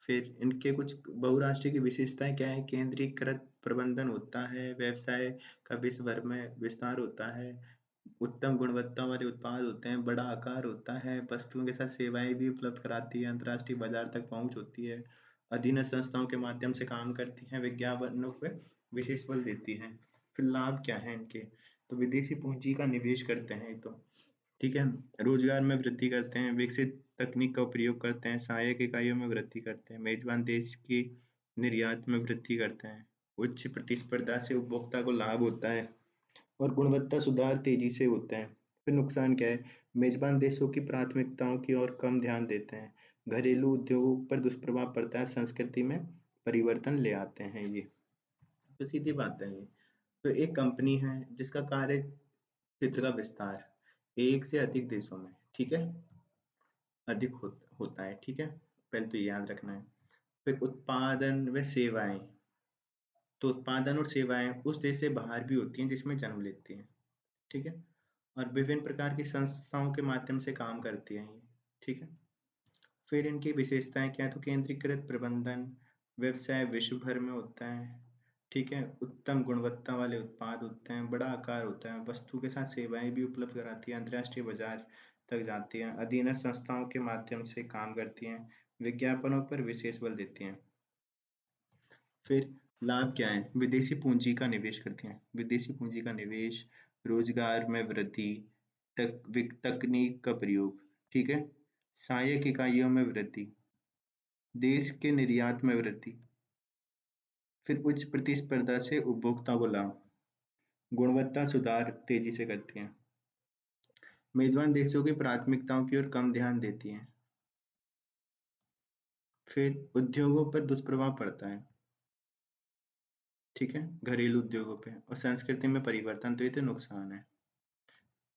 फिर इनके कुछ बहुराष्ट्रीय की विशेषताएं क्या है? केंद्रीकृत प्रबंधन होता है, व्यवसाय का विश्व भर में विस्तार होता है, उत्तम गुणवत्ता वाले उत्पाद होते हैं, बड़ा आकार होता है, वस्तुओं के साथ सेवाएं भी उपलब्ध कराती है, अंतर्राष्ट्रीय बाजार तक पहुंच होती है, अधीनस्थ संस्थाओं के माध्यम से काम करती हैं, विज्ञापनों पर विशेष बल देती हैं। फिर लाभ क्या है इनके? तो विदेशी पूंजी का निवेश करते हैं ये तो, ठीक है, रोजगार में वृद्धि करते हैं, विकसित तकनीक का उपयोग करते हैं, सहायक इकाइयों में वृद्धि करते हैं, मेजबान देश की निर्यात में वृद्धि करते हैं, उच्च प्रतिस्पर्धा से उपभोक्ता को लाभ होता है और गुणवत्ता सुधार तेजी से होते हैं। फिर नुकसान क्या है? मेजबान देशों की प्राथमिकताओं की ओर कम ध्यान देते हैं, घरेलू उद्योगों पर दुष्प्रभाव पड़ता है, संस्कृति में परिवर्तन ले आते हैं ये। तो सीधी बात है ये। तो एक कंपनी है जिसका कार्य क्षेत्र का विस्तार एक से अधिक देशों में, ठीक है, अधिक होता है, ठीक है, पहले तो ये याद रखना है। फिर उत्पादन व सेवाएं, तो उत्पादन और सेवाएं उस देश से बाहर भी होती हैं जिसमें जन्म लेती हैं, ठीक है, और विभिन्न प्रकार की संस्थाओं के माध्यम से काम करती हैं ये, ठीक है। फिर इनकी विशेषताएं क्या है? तो केंद्रीकृत प्रबंधन, व्यवसाय विश्व भर में होता है, ठीक है? उत्तम गुणवत्ता वाले उत्पाद होते हैं, बड़ा आकार होता है, वस्तु के साथ सेवाएँ भी उपलब्ध कराती है, अंतर्राष्ट्रीय बाज़ार तक जाती हैं, अधीनस्थ संस्थाओं के माध्यम से काम करती हैं, विज्ञापनों पर विशेष बल देती हैं। फिर लाभ क्या है? विदेशी पूँजी का निवेश करती हैं। विदेशी पूँजी का निवेश, रोज़गार में वृद्धि, तकनीक का प्रयोग, ठीक है? सहायक इकाइयों में वृद्धि, देश के निर्यात में वृद्धि, फिर उच्च प्रतिस्पर्धा से उपभोक्ता को लाभ, गुणवत्ता सुधार तेज़ी से करती हैं। मेज़बान देशों की प्राथमिकताओं की ओर कम ध्यान देती हैं। फिर उद्योगों पर दुष्प्रभाव पड़ता है, ठीक है? घरेलू उद्योगों पे और संस्कृति में परिवर्तन, तो ये तो नुकसान है।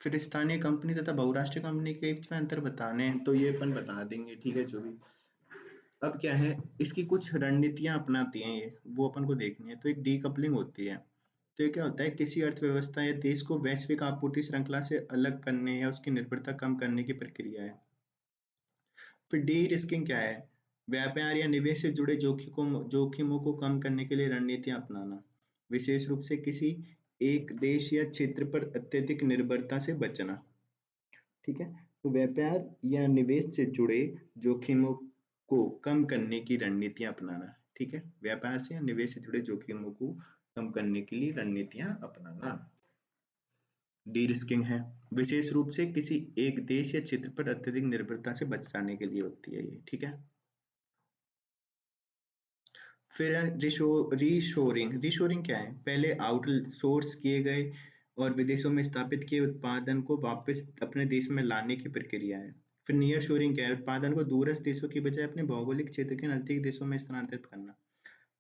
फिर स्थानीय कंपनी तथा बहुराष्ट्रीय कंपनी के बीच में अंतर बताने हैं, तो ये अपन बता देंगे, ठीक है, जो भी। अब क्या है, इसकी कुछ रणनीतियाँ अपनाती हैं ये, वो अपन को देखनी है। तो एक डीकपलिंग होती है। तो ये क्या होता है, किसी अर्थव्यवस्था या देश को वैश्विक आपूर्ति श्रृंखला से अलग करने या उसकी निर्भरता कम करने की प्रक्रिया है। फिर डी-रिस्किंग क्या है? व्यापार या निवेश से जुड़े जोखिमों को कम करने के लिए रणनीतियाँ अपनाना। विशेष रूप से किसी एक देश या क्षेत्र पर अत्यधिक निर्भरता से बचना। ठीक है? तो व्यापार या निवेश से जुड़े जोखिमों को कम करने की रणनीतियाँ अपनाना। ठीक है? व्यापार से या निवेश से जुड़े जोखिमों को कम करने के लिए रणनीतियाँ अपनाना। डी-रिस्किंग है, विशेष रूप से किसी एक देश या क्षेत्र पर अत्यधिक निर्भरता से बचाने के लिए होती है ये, ठीक है? फिर है रीशोरिंग। रीशोरिंग क्या है? पहले आउटसोर्स किए गए और विदेशों में स्थापित किए उत्पादन को वापस अपने देश में लाने की प्रक्रिया है। फिर नियर शोरिंग क्या है? उत्पादन को दूरस्थ देशों की बजाय अपने भौगोलिक क्षेत्र के नजदीक देशों में स्थानांतरित करना।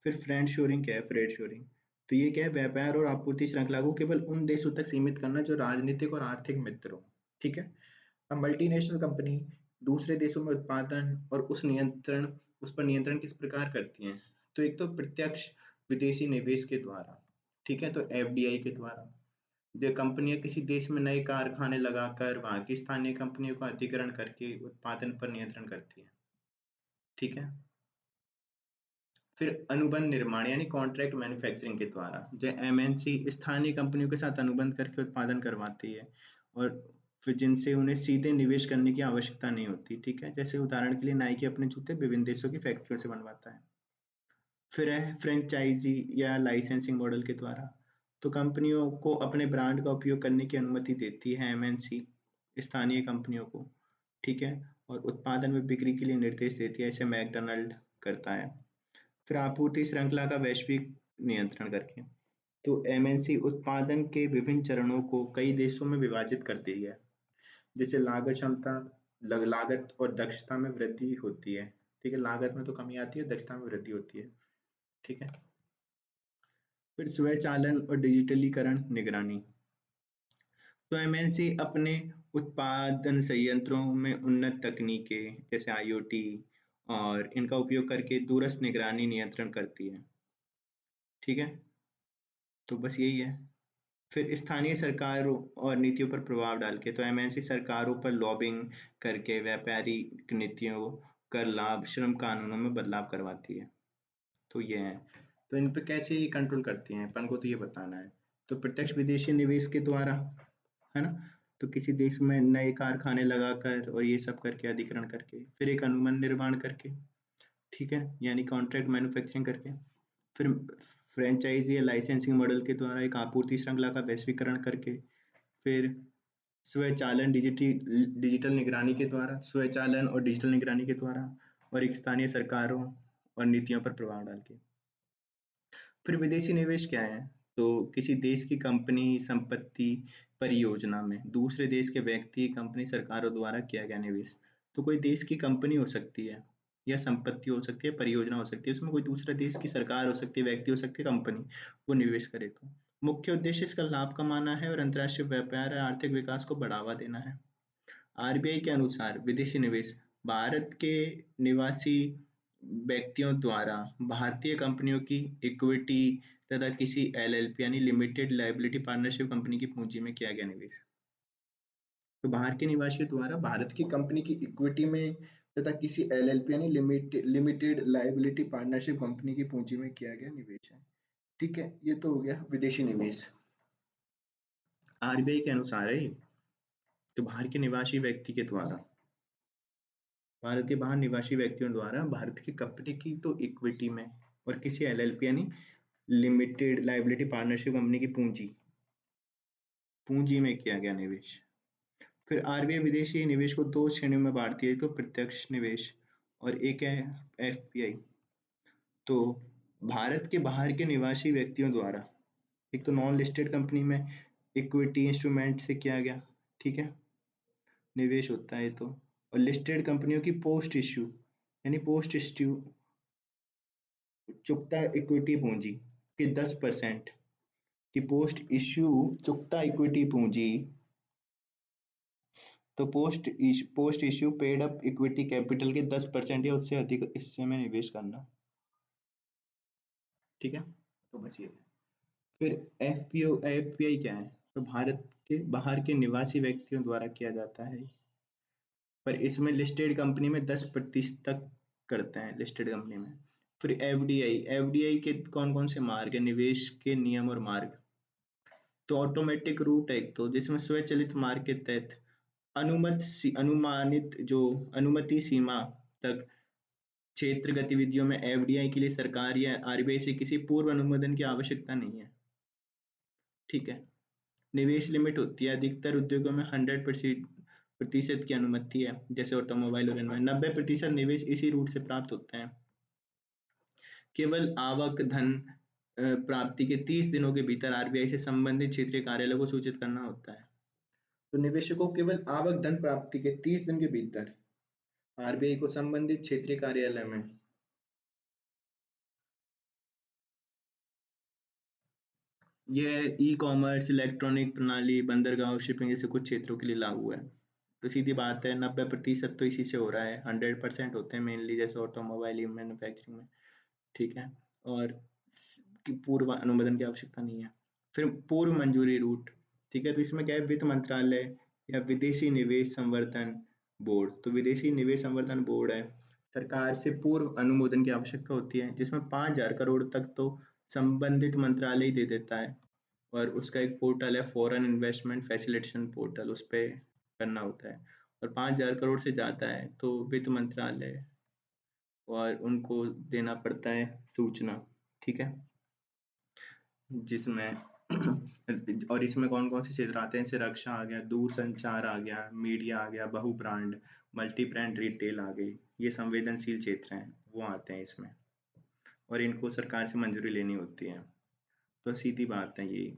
फिर फ्रेंड शोरिंग क्या है? Friend shoring. तो ये क्या है? व्यापार और आपूर्ति श्रृंखला को केवल उन देशों तक सीमित करना जो राजनीतिक और आर्थिक मित्र हो। ठीक है? अब मल्टीनेशनल कंपनी दूसरे देशों में उत्पादन और उस पर नियंत्रण किस प्रकार करती हैं? तो एक तो प्रत्यक्ष विदेशी निवेश के द्वारा, ठीक है? तो एफडीआई के द्वारा। जो कंपनियां किसी देश में नए कारखाने लगाकर वहां की स्थानीय कंपनियों का अधिग्रहण करके उत्पादन पर नियंत्रण करती है, ठीक है? फिर अनुबंध निर्माण यानी कॉन्ट्रैक्ट मैन्युफैक्चरिंग के द्वारा, जो एमएनसी स्थानीय कंपनियों के साथ अनुबंध करके उत्पादन करवाती है और फिर जिनसे उन्हें सीधे निवेश करने की आवश्यकता नहीं होती, ठीक है? जैसे उदाहरण के लिए नाइकी अपने जूते विभिन्न देशों की फैक्ट्रियों से बनवाता है। फिर है फ्रेंचाइजी या लाइसेंसिंग मॉडल के द्वारा, तो कंपनियों को अपने ब्रांड का उपयोग करने की अनुमति देती है एमएनसी स्थानीय कंपनियों को, ठीक है? और उत्पादन में बिक्री के लिए निर्देश देती है, ऐसे मैकडॉनल्ड करता है। फिर आपूर्ति श्रृंखला का वैश्विक नियंत्रण करके, तो एमएनसी उत्पादन के विभिन्न चरणों को कई देशों में विभाजित करती है, जैसे लागत क्षमता, लागत और दक्षता में वृद्धि होती है, ठीक है? लागत में तो कमी आती है, दक्षता में वृद्धि होती है, ठीक है? फिर स्वचालन और डिजिटलीकरण निगरानी, तो एमएनसी अपने उत्पादन संयंत्रों में उन्नत तकनीकें जैसे आईओटी और इनका उपयोग करके दूरस्थ निगरानी नियंत्रण करती है, ठीक है? तो बस यही है। फिर स्थानीय सरकारों और नीतियों पर प्रभाव डाल के, तो एमएनसी सरकारों पर लॉबिंग करके व्यापारिक नीतियों, कर लाभ, श्रम कानूनों में बदलाव करवाती है। तो ये है। तो इन पे कैसे ये कंट्रोल करती हैं, अपन को तो ये बताना है। तो प्रत्यक्ष विदेशी निवेश के द्वारा, है ना? तो किसी देश में नए कारखाने लगाकर और ये सब करके अधिग्रहण करके, फिर एक अनुबंध निर्माण करके, ठीक है? यानी कॉन्ट्रैक्ट मैन्युफैक्चरिंग करके, फिर फ्रेंचाइजी या लाइसेंसिंग मॉडल के द्वारा एक आपूर्ति श्रृंखला का वैश्वीकरण करके, फिर स्वचालन डिजिटल निगरानी के द्वारा, स्वचालन और डिजिटल निगरानी के द्वारा, और एक स्थानीय सरकारों और नीतियों पर प्रभाव डाल के। फिर विदेशी निवेश क्या है? तो किसी देश की कंपनी, संपत्ति, परियोजना में दूसरे देश के व्यक्ति, कंपनी, सरकारों द्वारा किया गया निवेश। तो कोई देश की कंपनी हो सकती है या संपत्ति हो सकती है, परियोजना हो सकती है, उसमें कोई दूसरे देश की सरकार हो सकती है, व्यक्ति हो सकती है, कंपनी, वो निवेश करे तो। मुख्य उद्देश्य इसका लाभ कमाना है और अंतर्राष्ट्रीय व्यापार और आर्थिक विकास को बढ़ावा देना है। आरबीआई के अनुसार विदेशी निवेश भारत के निवासी व्यक्तियों द्वारा भारतीय कंपनियों की इक्विटी तथा किसी एलएलपी यानी लिमिटेड लायबिलिटी पार्टनरशिप कंपनी की पूंजी में किया गया निवेश। तो बाहर के निवासियों द्वारा भारत की कंपनी की इक्विटी में तथा किसी एलएलपी यानी लिमिटेड लायबिलिटी पार्टनरशिप कंपनी की पूंजी में किया गया निवेश है। ठीक है, ये तो हो गया विदेशी निवेश। आरबीआई के अनुसार है ये, तो बाहर के निवासी व्यक्ति के द्वारा, भारत के बाहर निवासी व्यक्तियों द्वारा भारत की कंपनी की तो इक्विटी में और किसी एलएलपी यानी लिमिटेड लायबिलिटी पार्टनरशिप कंपनी की पूंजी पूंजी में किया गया निवेश। फिर आरबीआई विदेशी निवेश को दो श्रेणियों में बांटती है, एक तो प्रत्यक्ष निवेश और एक है एफपीआई। तो भारत के बाहर के निवासी व्यक्तियों द्वारा एक तो नॉन लिस्टेड कंपनी में इक्विटी इंस्ट्रूमेंट से किया गया, ठीक है, निवेश होता है तो, और लिस्टेड कंपनियों की पोस्ट इश्यू यानी पोस्ट इश्यू चुकता इक्विटी पूंजी की 10% की पोस्ट इश्यू चुकता इक्विटी पूंजी, तो post issue paid up equity capital के 10% या उससे अधिक हिस्से में निवेश करना, ठीक है। तो बस ये है। फिर एफपीआई क्या है, तो भारत के बाहर के निवासी व्यक्तियों द्वारा किया जाता है, पर इसमें लिस्टेड कंपनी में 10% तक करते हैं लिस्टेड कंपनी में। फिर एफडीआई के कौन कौन से मार्ग है, निवेश के नियम और मार्ग, तो ऑटोमेटिक रूट है एक तो, जिसमें स्वचालित मार्ग के तहत अनुमानित जो अनुमति सीमा तक क्षेत्र गतिविधियों में एफडीआई के लिए सरकार या आरबीआई से किसी पूर्व अनुमोदन की आवश्यकता नहीं है, ठीक है। निवेश लिमिट होती है, अधिकतर उद्योगों में 100% की अनुमति है, जैसे ऑटोमोबाइल और इनमें 90% निवेश इसी रूट से प्राप्त होते हैं। केवल आवक धन प्राप्ति के 30 दिनों के भीतर आरबीआई से संबंधित क्षेत्रीय कार्यालय को सूचित करना होता है। तो निवेशकों को केवल आवक धन प्राप्ति के 30 दिन के भीतर आरबीआई को संबंधित क्षेत्रीय कार्यालय में ये ई कॉमर्स, इलेक्ट्रॉनिक प्रणाली, बंदरगाह, शिपिंग जैसे कुछ क्षेत्रों के लिए लागू है। तो सीधी बात है, 90% तो इसी से हो रहा है, 100% होते हैं मेनली, जैसे ऑटोमोबाइल मैन्युफैक्चरिंग में, ठीक है। और की पूर्व अनुमोदन की आवश्यकता नहीं है। फिर पूर्व मंजूरी रूट, ठीक है, तो इसमें क्या है, वित्त मंत्रालय या विदेशी निवेश संवर्धन बोर्ड, तो विदेशी निवेश संवर्धन बोर्ड है, सरकार से पूर्व अनुमोदन की आवश्यकता होती है, जिसमें 5,000 करोड़ तक तो संबंधित मंत्रालय ही दे देता है, और उसका एक पोर्टल है फॉरेन इन्वेस्टमेंट फैसिलिटेशन पोर्टल, उस पर करना होता है। और 5,000 करोड़ से ज़्यादा है तो वित्त मंत्रालय और उनको देना पड़ता है सूचना, ठीक है, जिसमें और इसमें कौन कौन से क्षेत्र आते हैं, जैसे रक्षा आ गया, दूर संचार आ गया, मीडिया आ गया, बहु ब्रांड, मल्टी ब्रांड रिटेल आ गई, ये संवेदनशील क्षेत्र हैं वो आते हैं इसमें, और इनको सरकार से मंजूरी लेनी होती है। तो सीधी बात है ये,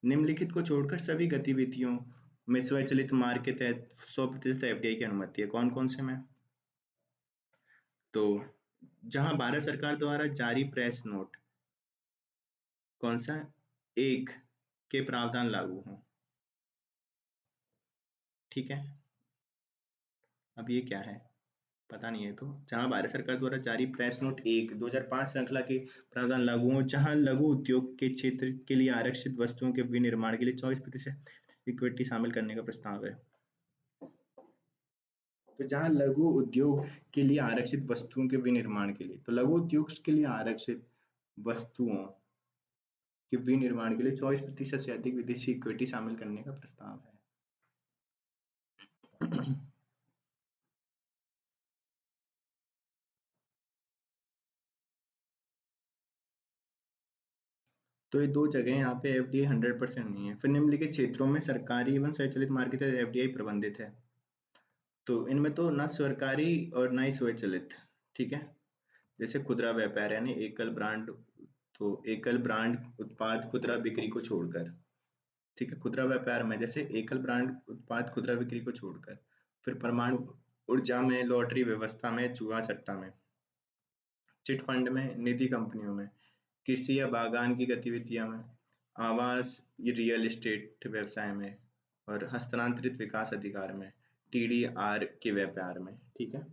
निम्नलिखित को छोड़कर सभी गतिविधियों में स्वचालित मार्ग के तहत 100% एफडीआई की अनुमति है। कौन कौन से में, तो जहां भारत सरकार द्वारा जारी प्रेस नोट कौन सा एक के प्रावधान लागू हों, ठीक है। अब ये क्या है पता नहीं है, तो जहां भारत सरकार द्वारा जारी प्रेस नोट 1/2005 श्रृंखला के प्रावधान लागू हों, जहां लघु उद्योग के क्षेत्र के लिए आरक्षित वस्तुओं के विनिर्माण के लिए 24% इक्विटी शामिल करने का प्रस्ताव है। तो जहां लघु उद्योग के लिए आरक्षित वस्तुओं के विनिर्माण के लिए, तो लघु उद्योग के लिए आरक्षित वस्तुओं के विनिर्माण के लिए 24% से अधिक विदेशी इक्विटी शामिल करने का प्रस्ताव है। तो ये दो जगह यहाँ पे एफडीआई 100% नहीं है। फिर निम्नलिखित क्षेत्रों में सरकारी एवं स्वचालित मार्ग के तहत एफडीआई प्रबंधित है, तो इनमें तो ना सरकारी और ना ही स्वचालित, ठीक है। जैसे खुदरा व्यापार यानी एकल ब्रांड, तो एकल ब्रांड उत्पाद खुदरा बिक्री को छोड़कर, ठीक है, खुदरा व्यापार में जैसे एकल ब्रांड उत्पाद खुदरा बिक्री को छोड़कर, फिर परमाणु ऊर्जा में, लॉटरी व्यवस्था में, जुआ सट्टा में, चिट फंड में, निधि कंपनियों में, कृषि या बागान की गतिविधियों में, आवास रियल एस्टेट व्यवसाय में, और हस्तांतरित विकास अधिकार में, टीडीआर के व्यापार में, ठीक है,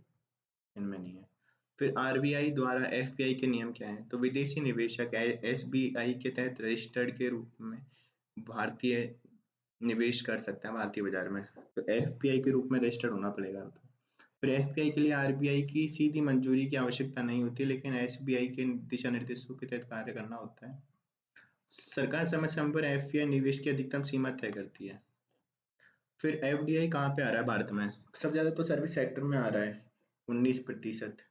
इनमें नहीं है। फिर आरबीआई द्वारा एफपीआई के नियम क्या हैं, तो विदेशी निवेशक एसबीआई के तहत रजिस्टर्ड के रूप में भारतीय निवेश कर सकते हैं भारतीय बाजार में, तो एफपीआई के रूप में रजिस्टर्ड होना पड़ेगा। तो फिर एफपीआई के लिए आरबीआई की सीधी मंजूरी की आवश्यकता नहीं होती, लेकिन एसबीआई के दिशा निर्देशों के तहत कार्य करना होता है। सरकार समय-समय पर एफपीआई निवेश की अधिकतम सीमा तय करती है। फिर एफडीआई कहाँ पे आ रहा है भारत में? सबसे ज़्यादा तो सर्विस सेक्टर में आ रहा है 19%।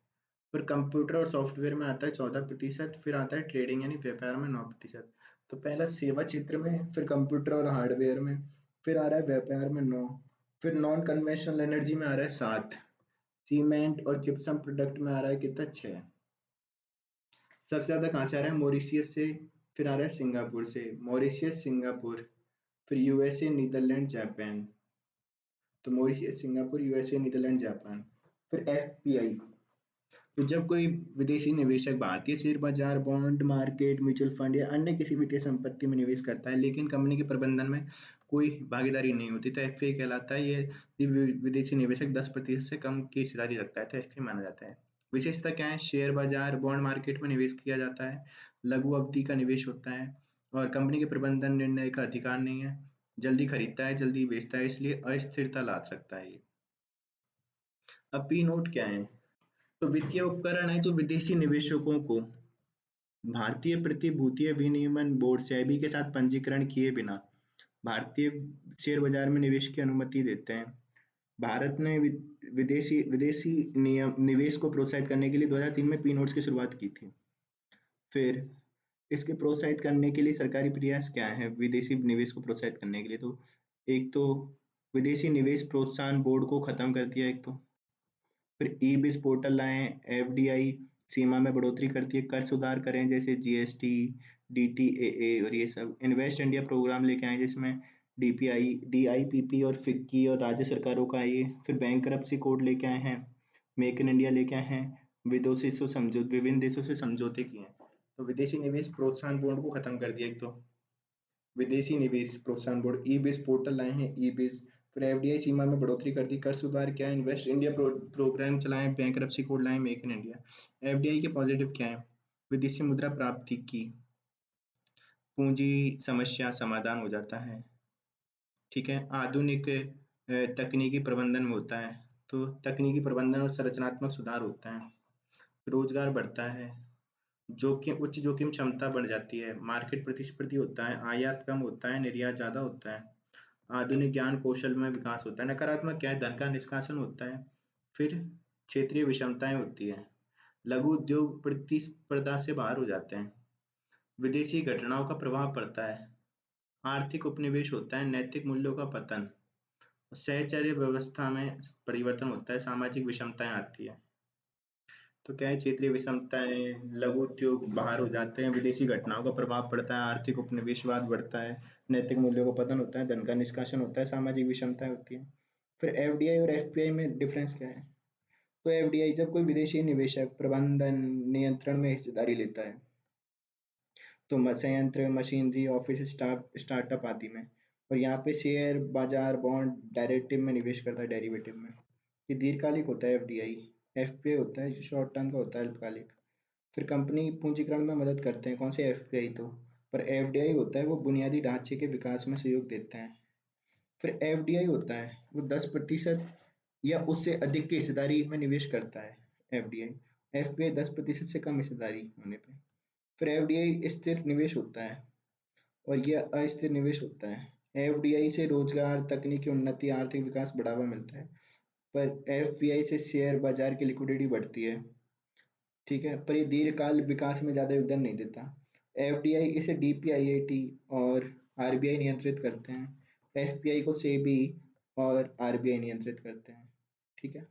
फिर कंप्यूटर और सॉफ्टवेयर में आता है 14%। फिर आता है ट्रेडिंग यानी व्यापार में 9%। तो पहला सेवा क्षेत्र में, फिर कंप्यूटर और हार्डवेयर में, फिर आ रहा है व्यापार में 9, फिर नॉन कन्वेंशनल एनर्जी में आ रहा है 7, सीमेंट और जिप्सम प्रोडक्ट में आ रहा है कितना 6। सबसे ज़्यादा कहाँ से आ रहा है? मॉरिशियस से। फिर आ रहा है सिंगापुर से, मॉरिशियस, सिंगापुर, फिर यूएसए, नीदरलैंड, जापान। तो Mauritius, Singapore, USA, Netherlands, Japan. फिर एफपीआई, तो जब कोई विदेशी निवेशक भारतीय शेयर बाजार, बॉन्ड मार्केट, म्यूचुअल फंड या अन्य किसी वित्तीय संपत्ति में निवेश करता है, लेकिन कंपनी के प्रबंधन में कोई भागीदारी नहीं होती, तो एफपीआई कहलाता है। ये विदेशी निवेशक 10% से कम की हिस्सेदारी रखता है तो एफपीआई माना जाता है। विशेषता क्या है? शेयर बाजार, बॉन्ड मार्केट में निवेश किया जाता है, लघु अवधि का निवेश होता है, और कंपनी के प्रबंधन निर्णय का अधिकार नहीं है, जल्दी खरीदता है, जल्दी बेचता है, इसलिए अस्थिरता ला सकता है ये। अब पी नोट क्या है? तो वित्तीय उपकरण है जो विदेशी निवेशकों को भारतीय प्रतिभूतिय विनियमन बोर्ड सेबी के साथ पंजीकरण किए बिना भारतीय शेयर बाजार में निवेश की अनुमति देते हैं। भारत ने विदेशी विदेशी नियम निवेश को प्रोत्साहित करने के लिए 2003 में पी नोट्स की शुरुआत की थी। फिर इसके प्रोत्साहित करने के लिए सरकारी प्रयास क्या है विदेशी निवेश को प्रोत्साहित करने के लिए? तो एक तो विदेशी निवेश प्रोत्साहन बोर्ड को खत्म कर दिया एक तो। फिर ई बिस पोर्टल लाएं, एफडीआई सीमा में बढ़ोतरी करती है, कर सुधार करें जैसे जीएसटी, डीटीएए और ये सब। इन्वेस्ट इंडिया प्रोग्राम लेके आए जिसमें डीपीआई, डीआईपीपी और फिक्की और राज्य सरकारों का ये। फिर बैंक करप्सी कोड लेके आए हैं, मेक इन इंडिया लेके आए हैं, विभिन्न देशों से समझौते किए हैं। तो विदेशी निवेश प्रोत्साहन बोर्ड को खत्म कर दिया एक तो। विदेशी निवेश प्रोत्साहन बोर्ड, ई बिस पोर्टल लाए हैं, ई बिस। फिर एफडीआई सीमा में बढ़ोतरी कर दी, कर सुधार क्या है? इन्वेस्ट इंडिया प्रोग्राम चलाएं, बैंकरप्सी कोड लाएं, मेक इन इंडिया। एफडीआई के पॉजिटिव क्या है? विदेशी मुद्रा प्राप्ति की पूंजी समस्या समाधान हो जाता है, ठीक है। आधुनिक तकनीकी प्रबंधन में होता है, तो तकनीकी प्रबंधन और संरचनात्मक सुधार होता है। रोजगार बढ़ता है, जोखिम उच्च जोखिम क्षमता बढ़ जाती है, मार्केट प्रतिस्पर्धी होता है, आयात कम होता है, निर्यात ज्यादा होता है, आधुनिक ज्ञान कौशल में विकास होता है। नकारात्मक क्या है? धन का निष्कासन होता है। फिर क्षेत्रीय विषमताएं होती है, लघु उद्योग प्रतिस्पर्धा से बाहर हो जाते हैं, विदेशी घटनाओं का प्रभाव पड़ता है, आर्थिक उपनिवेश होता है, नैतिक मूल्यों का पतन, सहचर्य व्यवस्था में परिवर्तन होता है, सामाजिक विषमताएं आती है। तो क्या है? क्षेत्रीय विषमताएं, लघु उद्योग बाहर हो जाते हैं, विदेशी घटनाओं का प्रभाव पड़ता है, आर्थिक उपनिवेशवाद बढ़ता है, नैतिक मूल्यों का पतन होता है, धन का निष्कासन होता है, सामाजिक विषमताएं होती है। फिर एफडीआई और एफपीआई में डिफरेंस क्या है? तो एफडीआई जब कोई विदेशी निवेशक प्रबंधन नियंत्रण में हिस्सेदारी लेता है, तो संयंत्र, मशीनरी, ऑफिस स्टाफ, स्टार्टअप आदि में। और यहाँ पे शेयर बाजार, बॉन्ड, डायरेक्टिव में निवेश करता है, डेरिवेटिव में। ये दीर्घकालिक होता है एफडीआई। एफपीआई होता है शॉर्ट टर्म का, होता है अल्पकालिक। फिर कंपनी पूंजीकरण में मदद करते हैं, कौन से? एफपीआई तो। पर एफडीआई होता है वो बुनियादी ढांचे के विकास में सहयोग देते हैं। फिर एफडीआई होता है वो 10% या उससे अधिक की हिस्सेदारी में निवेश करता है, एफडीआई। एफपीआई 10% से कम हिस्सेदारी होने पे। फिर एफडीआई स्थिर निवेश होता है और यह अस्थिर निवेश होता है। एफडीआई से रोजगार, तकनीकी उन्नति, आर्थिक विकास बढ़ावा मिलता है, पर एफपीआई से शेयर बाजार की लिक्विडिटी बढ़ती है, ठीक है, पर ये दीर्घकाल विकास में ज़्यादा योगदान नहीं देता। एफडीआई इसे डीपीआईआईटी और आरबीआई नियंत्रित करते हैं, एफपीआई को सेबी और आरबीआई नियंत्रित करते हैं, ठीक है।